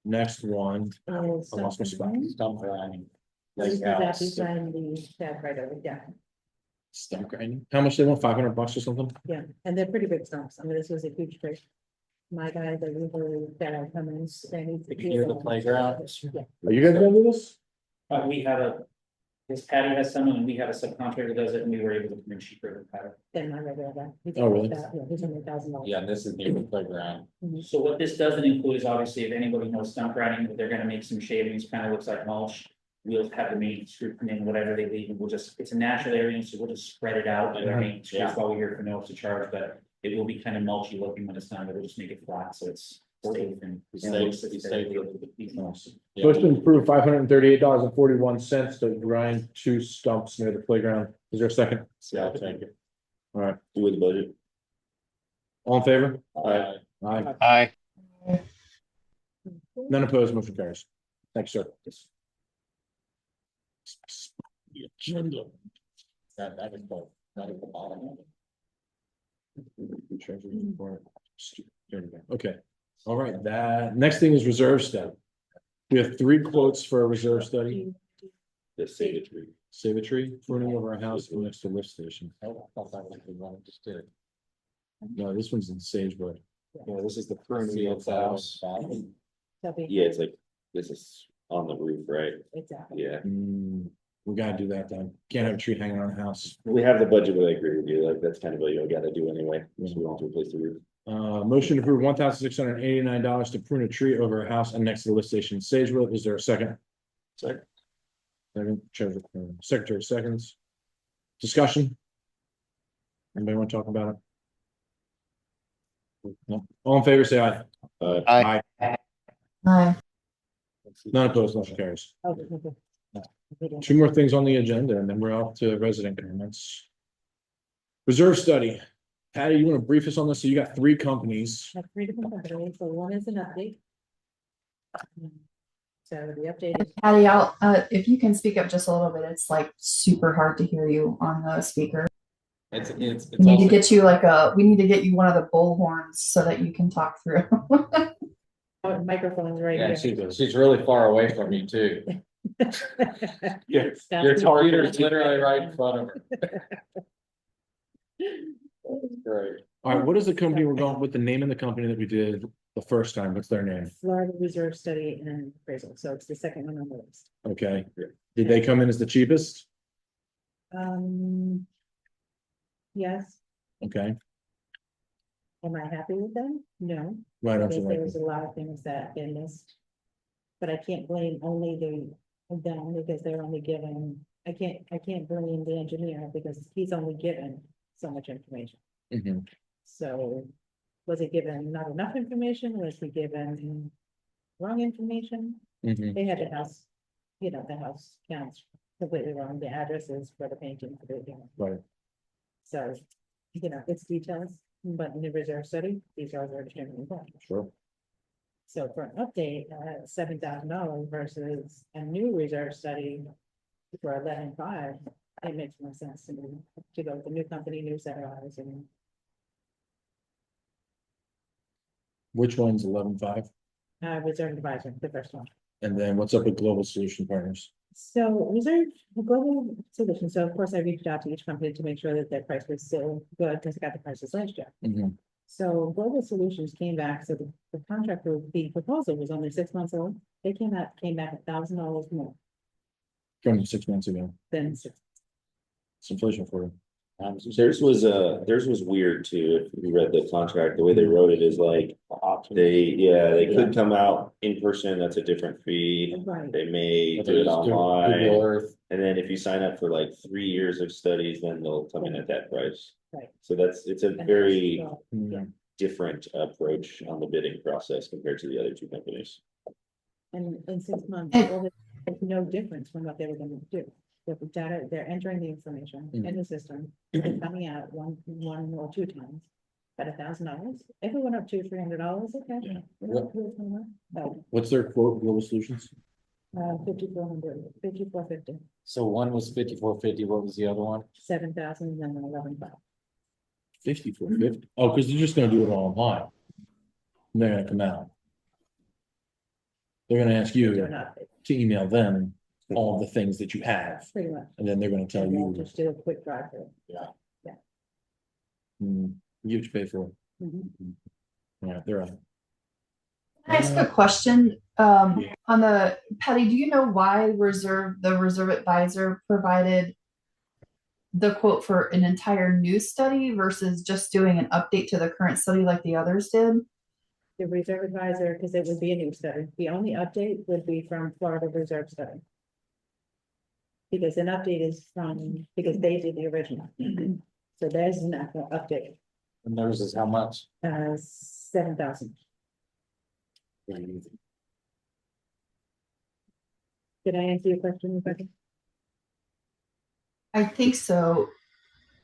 Next one, I lost my spot. Stump grinding. This is Like, that Alex. behind the shed right over, yeah, Stump grinding. How much they want? $500 or something? yeah, and they're pretty big stumps. I mean, this was a huge tree. My guys are usually that are coming, they need to. Near the playground. Yeah. Are you guys gonna do this? We have this Patty has someone and we have a subcontractor that does it and we were able to come in cheaper than Patty. Then my regular guy. He's Oh, really? about- Yeah, he's only $1,000. Yeah, and this is near the playground. So what this doesn't include is obviously if anybody knows stump grinding, they're gonna make some shavings, kind of looks like mulch. we'll have the main street come in, whatever they leave, and we'll just, it's a natural area, so we'll just spread it out with our main streets while we're here for no extra charge, but it will be kind of mulchy looking when it's done, but we'll just make it flat, so it's safe and. Motion to approve $538.41 to grind 2 stumps near the playground. Is there a second? Yeah, thank you. All right, Do with the budget. all in favor? Aye. Aye. Aye. None opposed, motion carries. Thanks, sir. The agenda. That is both. That is the bottom. Treasury report. There we go. Okay, all right, that, next thing is reserve study. We have 3 quotes for a reserve study. The save a tree. Save a tree, pruning over our house and next to lift station. Just did it. No, this one's in Sagewood. Yeah, this is the pruning of the house. Yeah, it's like, this is on the roof, right? Exactly. Yeah, We gotta do that then. Can't have a tree hanging on a house. we have the budget, but I agree with you, like, that's kind of what you gotta do anyway, so we don't have to replace the roof. Motion to approve $1,689 to prune a tree over a house and next to the lift station in Sagewood. Is there a second? Second. Second, Secretary seconds. Discussion? Anybody want to talk about it? No. All in favor, say aye. Aye. Aye. None opposed, motion carries. Okay. 2 more things on the agenda and then we're off to resident comments. Reserve study. Patty, you want to brief us on this? So you got 3 companies. Have 3 different companies, so one is an update. So the update is, Patty, if you can speak up just a little bit, it's like super hard to hear you on the speaker. We need to get you we need to get you one of the bullhorns so that you can talk through. microphone's right Yeah, here. she's really far away from you too. Yeah. Your computer's literally right in front of her. Great. All right, what is the company we're going with, the name of the company that we did the first time? What's their name? Florida Reserve Study and Appraisal, so it's the second one on the list. Okay. Did they come in as the cheapest? Yes, Okay. am I happy with them? No, Why don't because you there like was a lot of things that they missed. But I can't blame only them because they're only given, I can't blame the engineer because he's only given so much information. it? Mhm. So was he given not enough information? Was he given wrong information? Mhm. They had the house, the house counts completely wrong, the addresses for the painting for the, Right. so, it's details, but in the reserve study, these are extremely important. Sure. So for an update, $7,000 versus a new reserve study for 11,500, it makes more sense to me to go with the new company, new set of eyes, and Which one's 11.5? reserve advisor, the first one. And then what's up with Global Solution Partners? So reserve global solution. So of course I reached out to each company to make sure that their price was still good because I got the prices last year. Mhm. So Global Solutions came back, so the contract for the proposal was only 6 months old. They came back $1,000 more From 6 months ago. than 6. It's inflation for you. Theirs was weird too, if you read the contract, the way they wrote it is like, they could come out in person, that's a different fee. Right. They may do it online, and then if you sign up for like 3 years of studies, then they'll come in at that price. Right. So it's a very So, different approach on the bidding process compared to the other 2 companies. and in 6 months, there's no difference from what they were gonna do. The data, they're entering the information in the system, it's coming out one or 2 times. At $1,000, if it went up $200-300, okay. Yeah. Oh, What's their quote, Global Solutions? 5,400, 5,450, So one was 5450, what was the other one? 7,000 and then 11,500. 5450. Oh, because they're just gonna do it all online. And they're gonna come out. They're gonna ask you Do an update, to email them all the things that you have, pretty much. and then they're gonna tell And we'll you. just do a quick drive through. You have to pay for it. Mhm. Yeah, they're out. Can I ask a question? On the, Patty, do you know why the reserve advisor provided the quote for an entire new study versus just doing an update to the current study like the others did? The reserve advisor, because it would be a new study, the only update would be from Florida Reserve Study. Because an update is from, because they did the original. So there's an update, And theirs is how much? 7,000. Did I answer your question, Rebecca? I think so.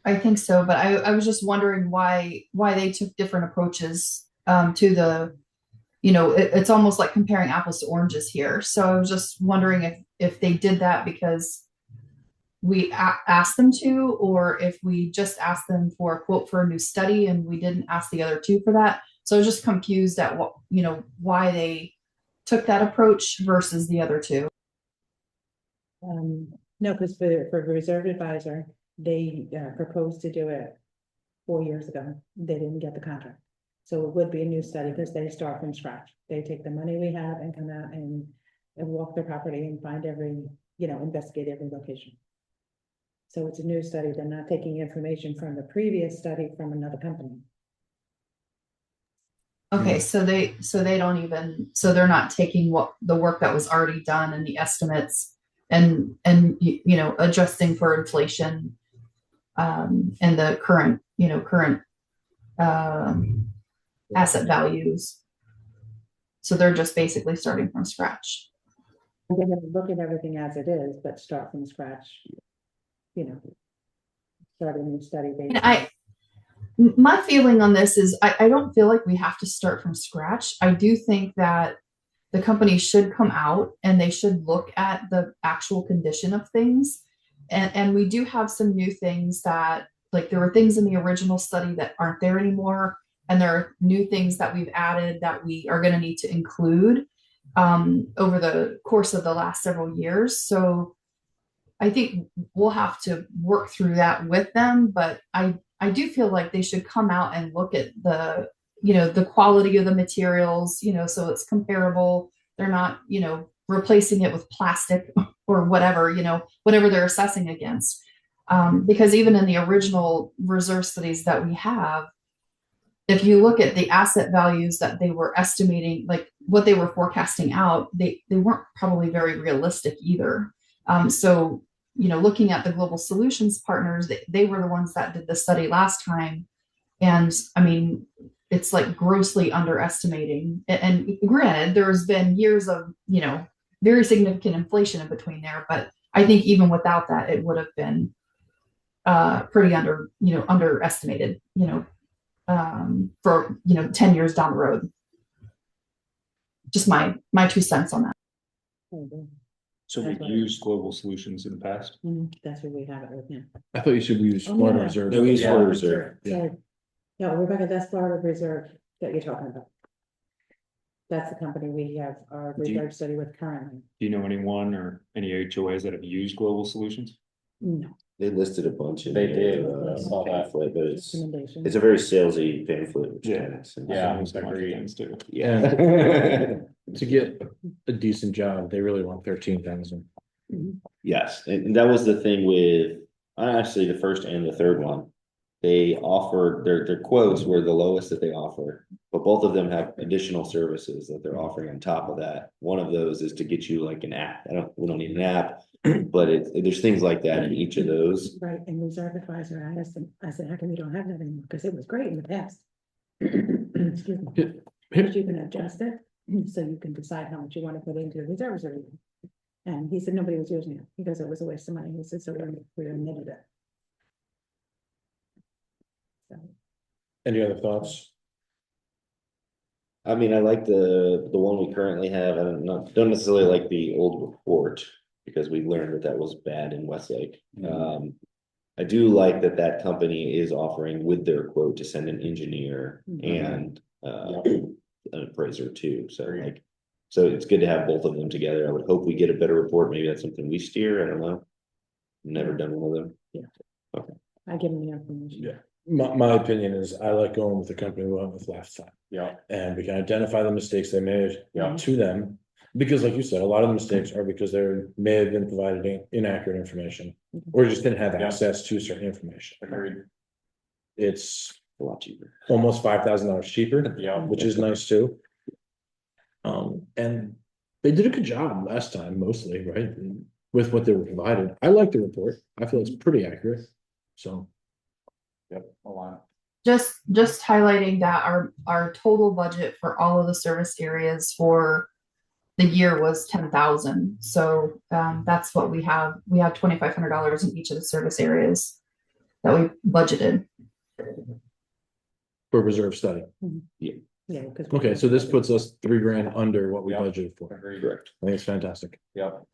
But I was just wondering why they took different approaches to the, it's almost like comparing apples to oranges here. So I was just wondering if they did that because we asked them to, or if we just asked them for a quote for a new study and we didn't ask the other two for that. So I was just confused at what, why they took that approach versus the other two. No, because for Reserve Advisor, they proposed to do it 4 years ago. They didn't get the contract. So it would be a new study because they start from scratch. They take the money we have and come out and walk their property and find every, investigate every location. So it's a new study. They're not taking information from the previous study from another company. Okay, so they don't even, so they're not taking what the work that was already done and the estimates and adjusting for inflation and the current asset values. So they're just basically starting from scratch. They're going to look at everything as it is, but start from scratch. Start a new study. My feeling on this is I don't feel like we have to start from scratch. I do think that the company should come out and they should look at the actual condition of things. And we do have some new things that, like, there were things in the original study that aren't there anymore. And there are new things that we've added that we are going to need to include over the course of the last several years. So I think we'll have to work through that with them, but I do feel like they should come out and look at the quality of the materials, so it's comparable. They're not, replacing it with plastic or whatever, whatever they're assessing against. Because even in the original reserve studies that we have, if you look at the asset values that they were estimating, like what they were forecasting out, they weren't probably very realistic either. So, looking at the global solutions partners, they were the ones that did the study last time. And I mean, it's like grossly underestimating. And granted, there's been years of, very significant inflation in between there. But I think even without that, it would have been pretty underestimated, for, 10 years down the road. Just my 2 cents on that. So we've used Global Solutions in the past. That's where we have it with him. I thought you said we use Oh, Florida yeah. Reserve. No, we use Yeah. Florida Reserve. Yeah. No, Rebecca, that's Florida Reserve that you're talking about. That's the company we have our Do you- reserve study with currently. Do you know anyone or any HOAs that have used Global Solutions? No. They listed a bunch in They their, did. I saw that. pamphlet, but it's Recommendation. a very salesy pamphlet, which Yeah. kind of makes sense. Yeah, Those kinds of agreed. things too. Yeah. To get a decent job, they really want 13,000. Yes, and that was the thing with, honestly, the first and the third one. They offered, their quotes were the lowest that they offer, but both of them have additional services that they're offering on top of that. One of those is to get you like an app. We don't need an app, but there's things like that in each of those. Right, and Reserve Advisor, I asked them, I said, how come you don't have that anymore? Because it was great in the past. Excuse me. But you can adjust it, so you can decide how much you want to put into the reserves every year. And he said nobody was using it because it was a waste of money. He said, so we omitted it. So, Any other thoughts? I mean, I like the one we currently have. I don't necessarily like the old report because we learned that was bad in Westlake. I do like that company is offering with their quote to send an engineer and an appraiser too. So it's good to have both of them together. I would hope we get a better report. Maybe that's something we steer. I don't know. Never done one of them. yeah. Okay. I give him the information. Yeah. My opinion is I like going with the company we went with last time. Yeah. And we can identify the mistakes they made Yeah. to them. Because like you said, a lot of the mistakes are because they may have been provided inaccurate information or just didn't have Yeah. access to certain information. Agreed. It's A lot cheaper. almost $5,000 cheaper, Yeah. which is nice too. And they did a good job last time, mostly, right? with what they were provided. I like the report. I feel it's pretty accurate. So, Yep, a lot. Just highlighting that our total budget for all of the service areas for the year was 10,000. So that's what we have. We have $2,500 in each of the service areas that we budgeted. for reserve study. Yeah. 'Cause- Okay, so this puts us $3,000 under what we Yep. budgeted for. Agreed. Correct. I think it's fantastic. Yep.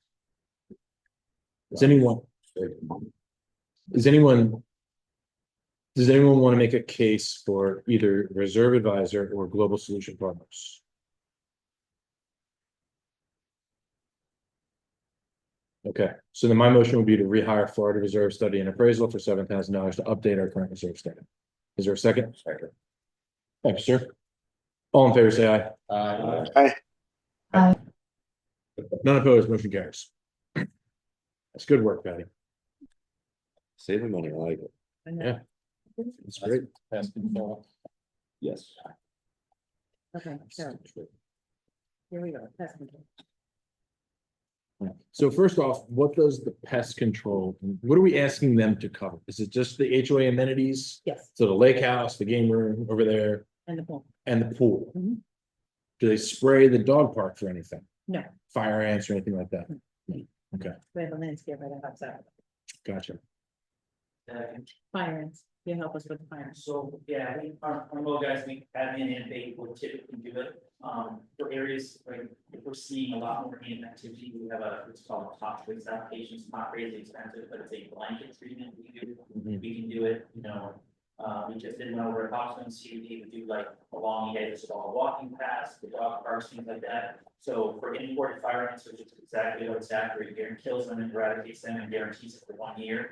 Does anyone? Does anyone want to make a case for either Reserve Advisor or Global Solution Partners? Okay, so then my motion would be to rehire Florida Reserve Study and Appraisal for $7,000 to update our current reserve study. Is there a second? Second. Thank you, sir. All in favor, say aye. None opposed, motion carries. That's good work, Patty. Saving money, I like it. I know. Yeah. That's great. Pest control. Yes. Okay, so here we go. Pest control. So first off, what does the pest control, what are we asking them to cover? Is it just the HOA amenities? Yes, So the lake house, the game room over there, and the pool. and the pool? Mhm. Do they spray the dog park for anything? No, Fire ants or anything like that? Okay, we have a landscape right outside. gotcha. Fire ants, you help us with the fire. ants. So, yeah, our mow guys, we admin and they will typically do it, for areas where if we're seeing a lot more ant activity, we have what's called a top trace application. It's not crazy expensive, but it's a blanket treatment we do. Mhm. We can do it, we just did one over at Hobson, CUD, we do like along the edges of all the walking paths, the dog parks, things like that. So for imported fire ants, which is exactly what it's after, it kills them and eradicates them and guarantees it for 1 year.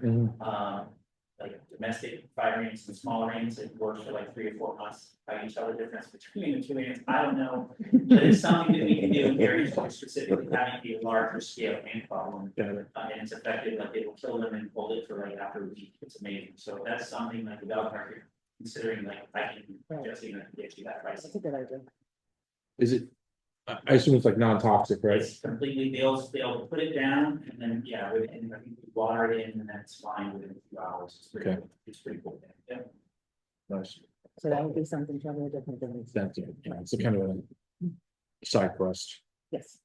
Like domestic fire ants and smaller ants, it works for like 3 or 4 months. I can tell the difference between the two ants, I don't know, but it's something that we can do in areas where specifically having a larger scale ant problem. Got it. And it's effective, like it will kill them and hold it for like after a week, it's amazing, so that's something like the dog park, you're considering, like, I can just even get you that price. That's a good idea. Is it, I assume it's like non-toxic, right? It's completely, they'll put it down and then, yeah, within, I think we water it in and that's fine within a few hours. Okay. It's pretty cool. Yeah. Nice. So that would be something totally different than this. That's it. Yeah, it's a kind of a side quest. Yes,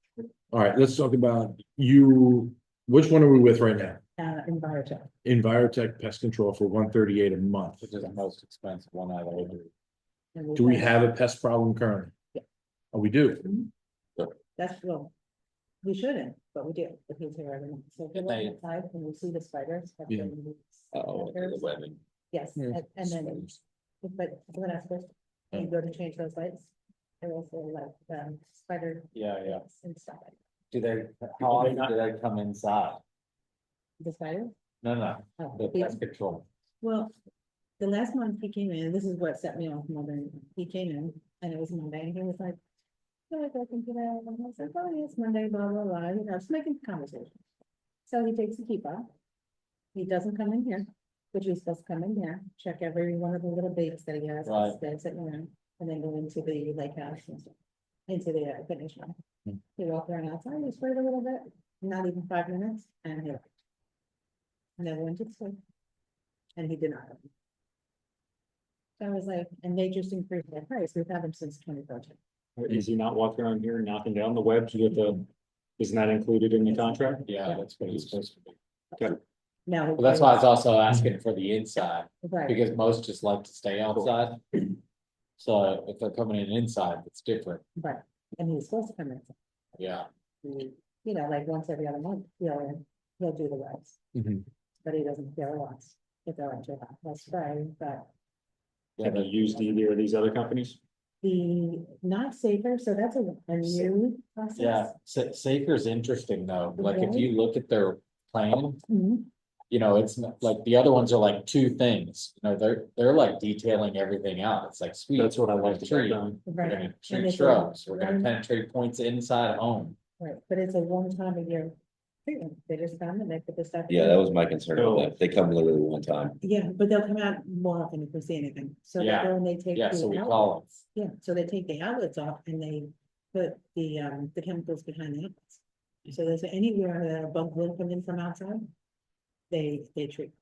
All right, let's talk about you. Which one are we with right now? envirotech. Envirotech Pest Control for $138 a month. Which is the most expensive one out of the. And Do we have a pest problem currently? Yeah. Oh, we do. That's, well, we shouldn't, but we do, because here every month. So if you look They- outside, when you see the spiders. have Yeah. been these Oh, spiders. the webbing. Yes, Yeah. and then, but when I first, you go to change those lights, there was like, spider. Yeah, yeah. nets and stuff. Do they, how often do they come inside? The spider? No, Oh, the yeah. pest control. Well, the last month he came in, this is what set me off more than, he came in and it was Monday and he was like. "Yeah, I can do that." And I was like, "Oh, yes, Monday, blah, blah, blah," just making conversation. So he takes the keep off. He doesn't come in here, which he's supposed to come in here, check every one of the little baits that he has, Right. that's sitting around, and then go into the lake house and stuff. Into the finish line. Hmm. He walked around outside, he sprayed a little bit, not even 5 minutes, and he left. Never went to sleep. And he did not. So I was like, and they just increased their price, we've had them since 2013. Is he not walking around here knocking down the webs with the, isn't that included in the contract? Yeah, that's what it's supposed to be. Now. Well, that's why I was also asking for the inside, Right, because most just like to stay outside. So if they're coming in inside, it's different. right, and he's supposed to come in. Yeah. Like once every other month, he'll do the reps, Mhm. but he doesn't care once. If they're too hot, that's spray, but Have you used either of these other companies? the not safer, so that's a new process. Yeah, Safer is interesting though, like if you look at their plan, Mhm. it's not like the other ones are like two things, they're like detailing everything out, it's like sweet. That's what I we're like gonna to treat, done. we're Right, gonna And treat it's a shrubs, we're gonna one- penetrate points inside a home. right, but it's a one time a year treatment, they just come and they put the stuff. Yeah, in. that was my concern with that. They come literally one time. Yeah, but they'll come out more often if we see anything, so that Yeah. when they take. Yeah, the so we outlets- call them. Yeah, so they take the outlets off and they put the chemicals behind the outlets. So there's anywhere that a bug will come in from outside, they treat.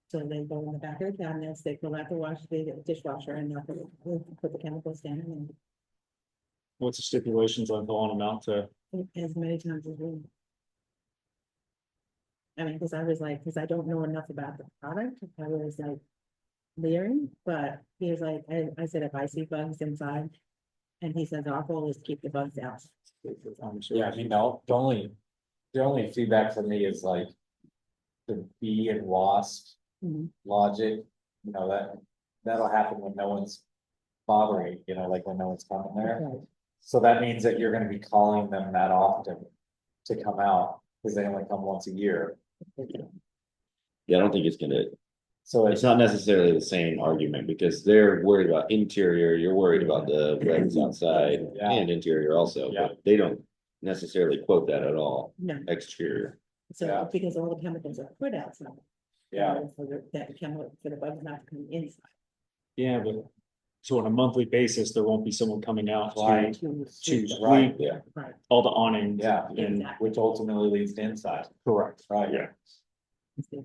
So they go in the back of the cabinets, they pull out the dishwasher and they'll put the chemicals down What's the stipulations on calling them out to? and as many times as we. I mean, because I was like, because I don't know enough about the product, I was like leery, but he was like, I said, if I see bugs inside. And he says, our goal is to keep the bugs out. Yeah, I mean, the only feedback for me is like. The bee and wasp Mhm. logic, that'll happen when no one's bothering, like when no one's coming there. Right. So that means that you're gonna be calling them that often to come out, because they only come once a year. Yeah, I don't think it's gonna, So it's not necessarily the same argument because they're worried about interior, you're worried about the webs outside Yeah. and interior also, Yeah. but they don't necessarily quote that at all, No, exterior. so Yeah. because all the chemicals are put outside. Yeah, That chemical for the bugs not to come inside. Yeah, but so on a monthly basis, there won't be someone coming out Right. to sweep them. right, sweep Yeah. Right. all the awnings. yeah, And which ultimately leads to inside, correct. right? Yeah.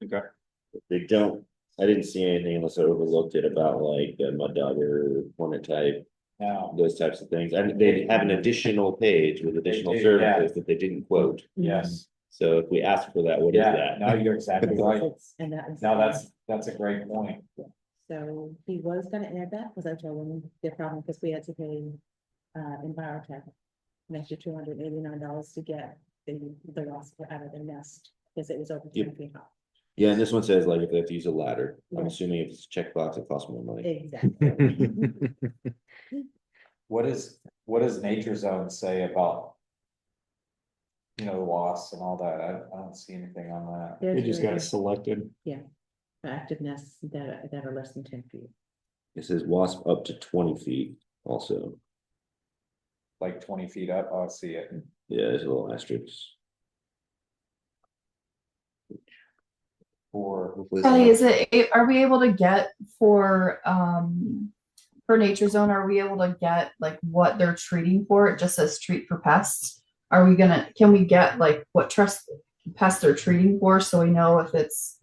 Okay. They don't, I didn't see anything unless I overlooked it about like the mud dogger, hornet type, Now, those types of things. And they have an additional page with additional They do, yeah. services that they didn't quote. yes, So if we ask for that, what is yeah, that? no, you're exactly right. And that was. No, that's a great point. So he was gonna add that, because I told him the problem, because we had to pay, Envirotech. An extra $289 to get the wasp out of the nest, because it was over 10 Yep. feet high. Yeah, and this one says like if they have to use a ladder, I'm Yeah. assuming if it's a checkbox, it costs more money. Exactly. What does Nature Zone say about? The wasps and all that, I don't see anything on that. They There's just got it the selected. active nests that are less than 10 feet. It says wasp up to 20 feet also. Like 20 feet up, oh, I see it. Yeah, there's a little asterisk. For, Kelly, are we able to get for Nature Zone, are we able to get like what they're treating for? It just says treat for pests. Can we get like what pests they're treating for, so we know if it's,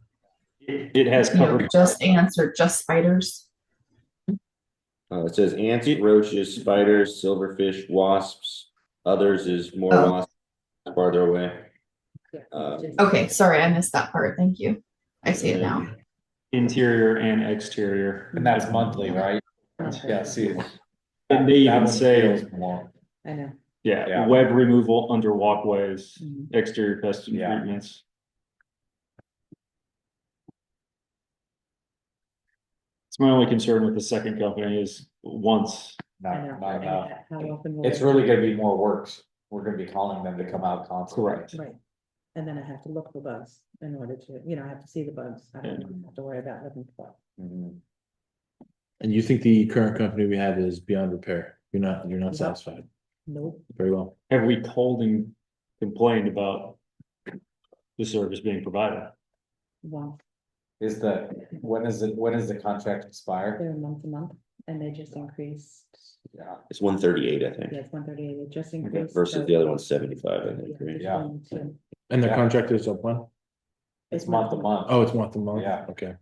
It has covered. just ants or just spiders? It says ants, roaches, spiders, silverfish, wasps. Others is more Oh. wasps farther away. Okay, sorry, I missed that part. Thank you. I see it now. Interior and exterior. and that's monthly, right? Yeah, see. And they that even one say, feels more, I know. yeah, Yeah. web removal under walkways, Mhm. exterior pest Yeah. treatments. It's my only concern with the second company is once, I not, know. not And enough. how often will It's they- really gonna be more works, we're gonna be calling them to come out constantly. correct. Right. And then I have to look for bugs in order to, I have to see the bugs. I don't have to worry about looking for bugs. Mhm. And you think the current company we have is beyond repair? You're not No. satisfied? Nope. Very well. Have we called and complained about the service being provided? Well, When is the contract expire? they're month to month, and they just increased. Yeah, It's 138, I think, Yeah, it's 138. It just increased. versus so- the other one's 75, I think, right? just Yeah. one, two. And the Yeah. contract is up when? it's month to month. Oh, it's month to month? Yeah. Okay.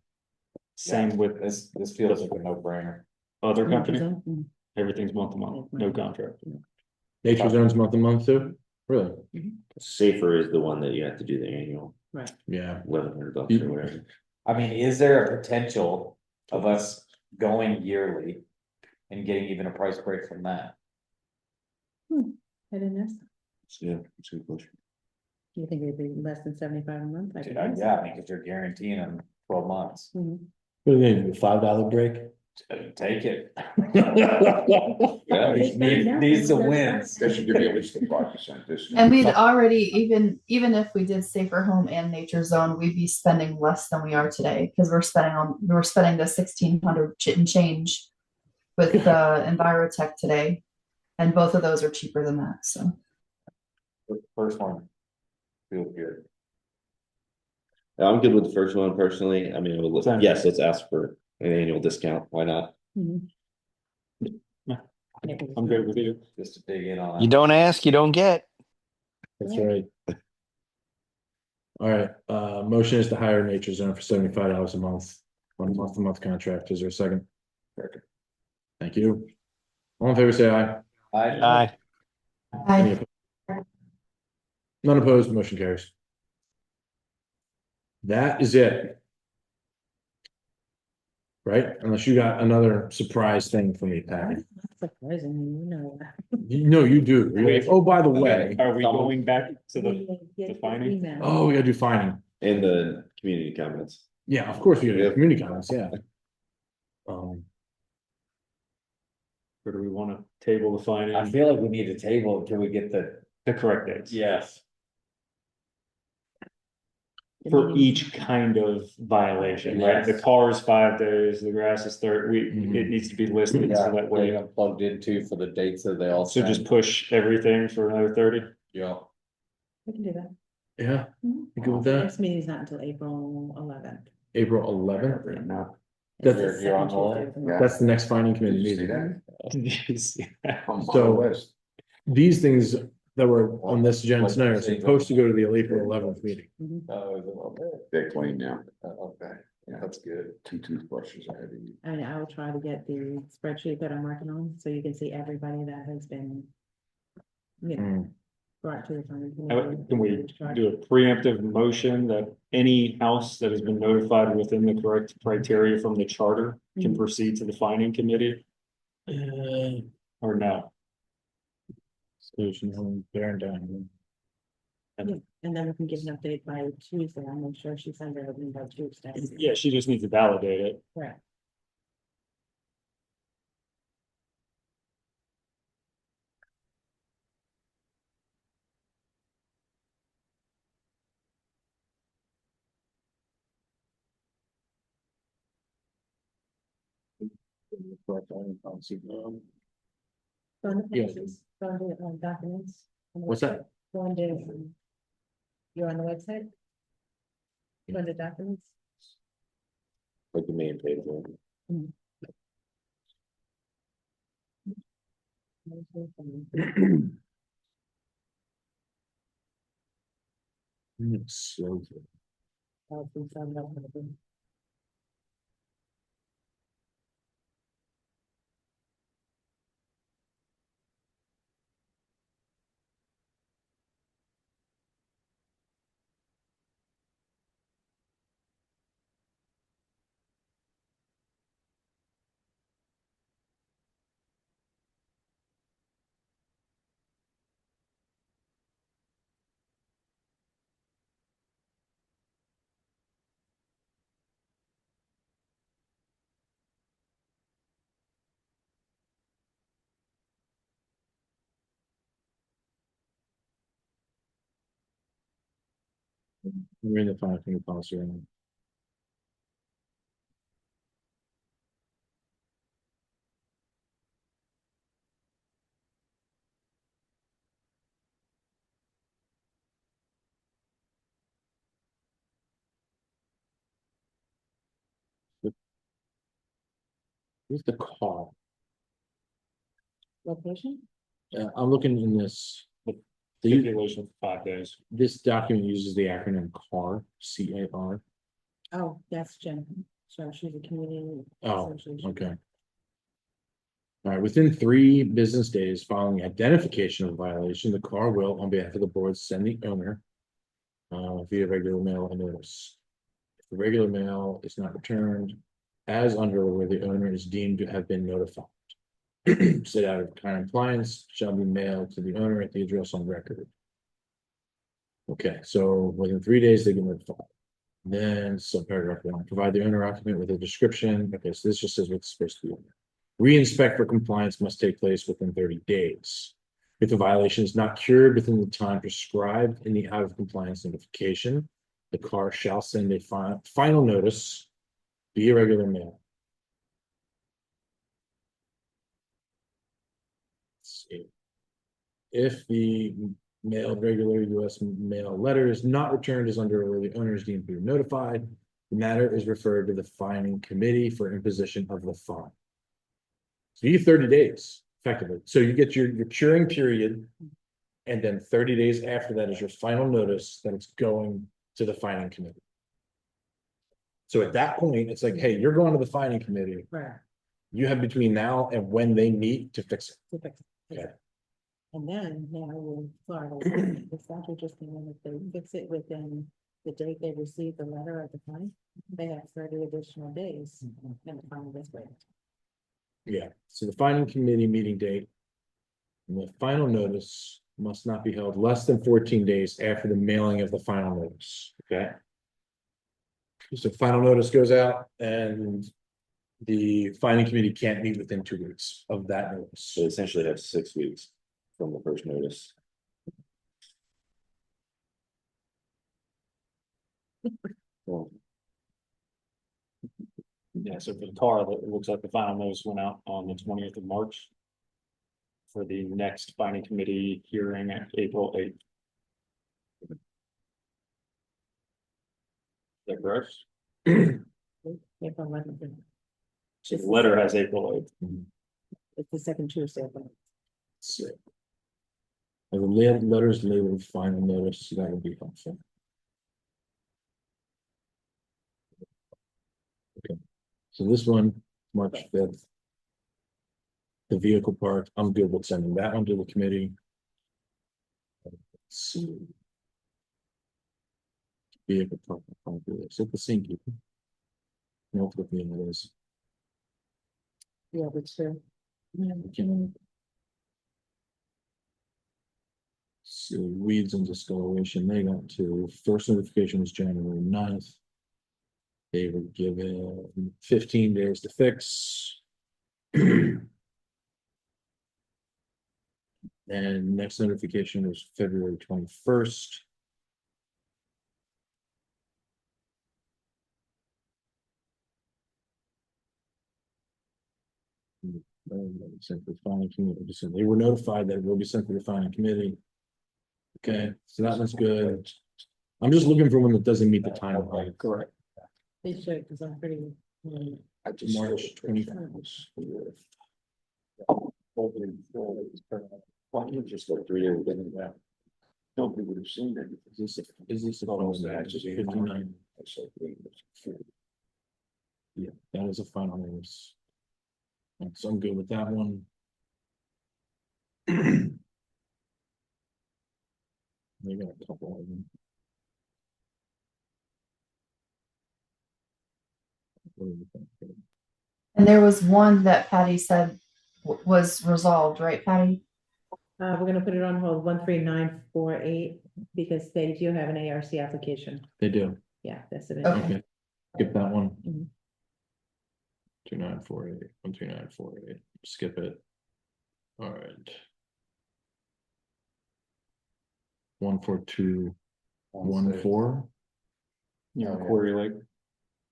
Same with This feels like a no-brainer. other Nature company, Zone? Mhm. everything's month to month, no contract. Nature Zone's month to month too? Really? Safer is the one that you have to do the annual Right. Yeah. $1,100 or whatever. I mean, is there a potential of us going yearly and getting even a price break from that? I didn't ask. Yeah, it's a good question. Do you think it'd be less than 75 a month? I could ask. Yeah, I mean, because you're guaranteeing them 12 months. Mhm. What do they do, $5 break? Take it. Yeah, Needs some wins. They should give you at least a 5% discount. And we'd already, even if we did Safer Home and Nature Zone, we'd be spending less than we are today, because we're spending the 1,600 and change with the Envirotech today, and both of those are cheaper than that. So First one. Feels good. I'm good with the first one personally. I mean, I would look, Same. yes, let's ask for an annual discount. Why not? Mhm. I'm good with you. Just to dig in on You it. don't ask, you don't get. That's right. All right, motion is to hire Nature Zone for $75 a month, on a month-to-month contract. Is there a second? Second. Thank you. All in favor, say aye. Aye. Any I, opposed? None opposed, motion carries. That is it. Right? Unless you got another surprise thing for me, Patty. That's surprising, you know that. No, you do. You're like, oh, by the way, Are we going back to the, We get defining? email. oh, we gotta do fining. In the community comments. Yeah, of course we gotta do Yep. community comments, yeah. or do we want to table the I finding, feel like we need a table until we get the correct dates? yes. For each kind of violation, right? The Yes. car is 5 days, the grass is 30, Mhm. it needs to be listed so that way. Plugged into for the dates that they all. So just push everything for another 30? Yeah. We can do that. Yeah, Mhm. you good with that? Next meeting's not until April 11th. April 11th. No. It's That's- the you're on second the Tuesday line? of the Yeah. month. That's the next finding Did committee you see meeting. that? Did you see that? On my So- list. These things that were on this agenda tonight are supposed to go to the April 11th meeting. They're clean now. Okay, that's good. 2 toothbrushes I had to use. And I will try to get the spreadsheet that I'm working on, so you can see everybody that has been, you know, Mm. brought to the funding How- committee. Can we do a preemptive motion that any house that has been notified within the correct criteria from the charter can Mhm. proceed to the finding committee? Or no? Solution home, bearing down. Yeah, and then we can give an update by Tuesday, I'll make sure she sends everything by Tuesday. Yeah, she just needs to validate it. Correct. Go on the Yeah. pages, go on the documents. on the What's that? website. Go on to, you're on the website? Go on to documents. Like the main page. Right? It's so good. We're in the final thing policy right now. Where's the car? Location? I'm looking in this. Stipulation for 5 days. This document uses the acronym CAR, C-A-R. Oh, that's Jen, so she's a community. Oh, association. okay. All right, within 3 business days following identification of violation, the car will, on behalf of the board, send the owner via regular mail a notice. If the regular mail is not returned as under where the owner is deemed to have been notified. Set out of compliance shall be mailed to the owner at the address on record. Okay, so within 3 days, they get notified. Then subparagraph 1, provide the owner occupant with a description. Okay, so this just says what's supposed to be. Re-inspect for compliance must take place within 30 days. If the violation is not cured within the time prescribed in the out of compliance notification, the car shall send a final notice via regular mail. Let's see. If the mailed regular U.S. mail letter is not returned as under where the owner is deemed to be notified, the matter is referred to the fining committee for imposition of the fine. So you get 30 days effectively. So you get your curing period, And then 30 days after that is your final notice that it's going to the fining committee. So at that point, it's like, hey, you're going to the fining committee. Right. You have between now and when they meet to fix it. To fix it. Okay. And then now with Florida, the statute just came in, if they fix it within the date they receive the letter at the time, they have 30 additional days. And the final gets waived. Yeah, so the fining committee meeting date. And the final notice must not be held less than 14 days after the mailing of the final notice, okay? So final notice goes out and the fining committee can't meet within 2 weeks of that notice. So essentially have 6 weeks from the first notice. Well, Yeah, so for the car, it looks like the final notice went out on the 20th of March. For the next fining committee hearing at April 8th. Is that correct? April 11th. So the letter has April 8th. It's the second Tuesday. of the month. So. And the letters labeled final notice, so that would be helpful. Okay, so this one, March 5th. The vehicle park, I'm good with sending that one to the committee. Let's see. Vehicle park, is it the same people? No, what the name is. Yeah, but sure. So weeds and discoloration, they got to, first notification was January 9th. They were given 15 days to fix. And next notification was February 21st. Sent to the fining committee. So they were notified that it will be sent to the fining committee. Okay, so that one's good. I'm just looking for one that doesn't meet the timeline. Correct. They should, because I'm pretty. March 21st. Why don't you just go 3 years in that? Nobody would have seen it. Is this supposed to just 59? Yeah, that is a final notice. And so I'm good with that one. They got a couple of them. What do you think? And there was one that Patty said was resolved, right, Patty? We're gonna put it on hold 13948 because they do have an ARC application. They do. Yeah, that's it. Okay. Okay. Skip that one. Mhm. 2948, 13948. Skip it. All right. 14214. Yeah, Quarry Lake.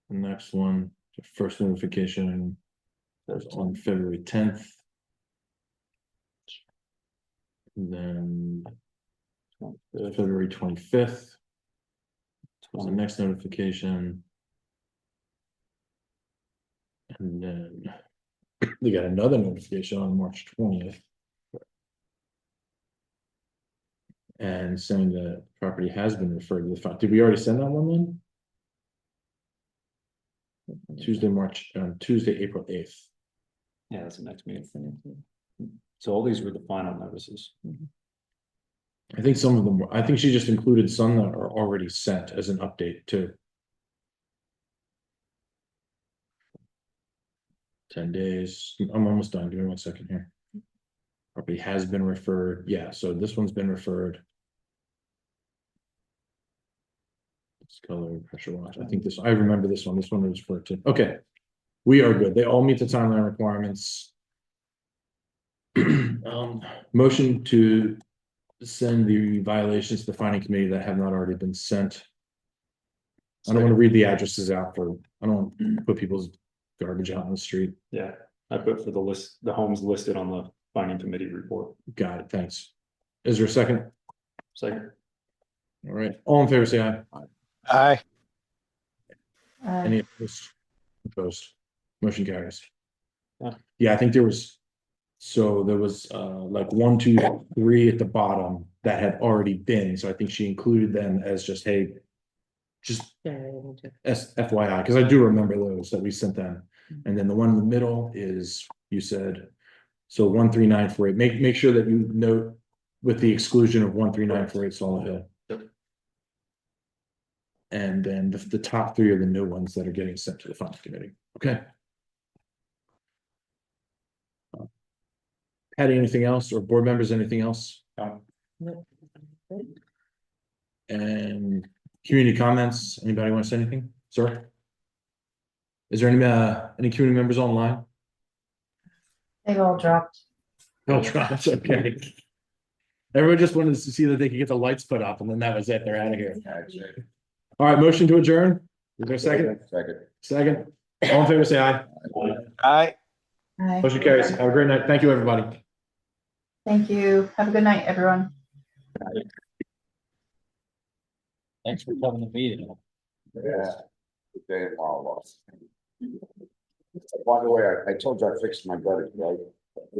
The next one, the first notification was on February 10th. And then February 25th was the next notification. And then we got another notification on March 20th. And saying that property has been referred to the fund. Did we already send that one then? Tuesday, April 8th. Yeah, that's the next meeting. So all these were the final notices. I think some of them, I think she just included some that are already sent as an update too. 10 days, I'm almost done, give me 1 second here. Property has been referred, yeah, so this one's been referred. It's color, pressure wash, I think this, I remember this one was referred to, okay. We are good, they all meet the timeline requirements. Motion to send the violations to the fining committee that have not already been sent. I don't want to read the addresses out for, I don't want to put people's garbage out in the street. Yeah, I put for the list, the homes listed on the fining committee report. Got it, thanks. Is there a second? Second. All right, all in favor, say aye. Aye. Any opposed? Opposed? Motion carries. Yeah. Yeah, I think there was So there was like 1, 2, 3 at the bottom that had already been, so I think she included them as just, hey. Just as FYI, because I do remember those that we sent them. And then the one in the middle is, you said, so 13948, make sure that you note with the exclusion of 13948 Solid Hill. And then the top 3 are the new ones that are getting sent to the finance committee. Okay. Patty, anything else, or board members, anything else? And community comments, anybody want to say anything, sir? Is there any community members online? They've all dropped. No, that's okay. Everyone just wanted to see that they could get the lights put up, and then that was it, they're out of here. All right, motion to adjourn, is there a second? Second, all in favor, say aye. Aye. Hi. Motion carries, have a great night, thank you, everybody. Thank you. Have a good night, everyone. Thanks for coming to the meeting. Yeah. Day in Wawa. By the way, I told you I fixed my gutter, right?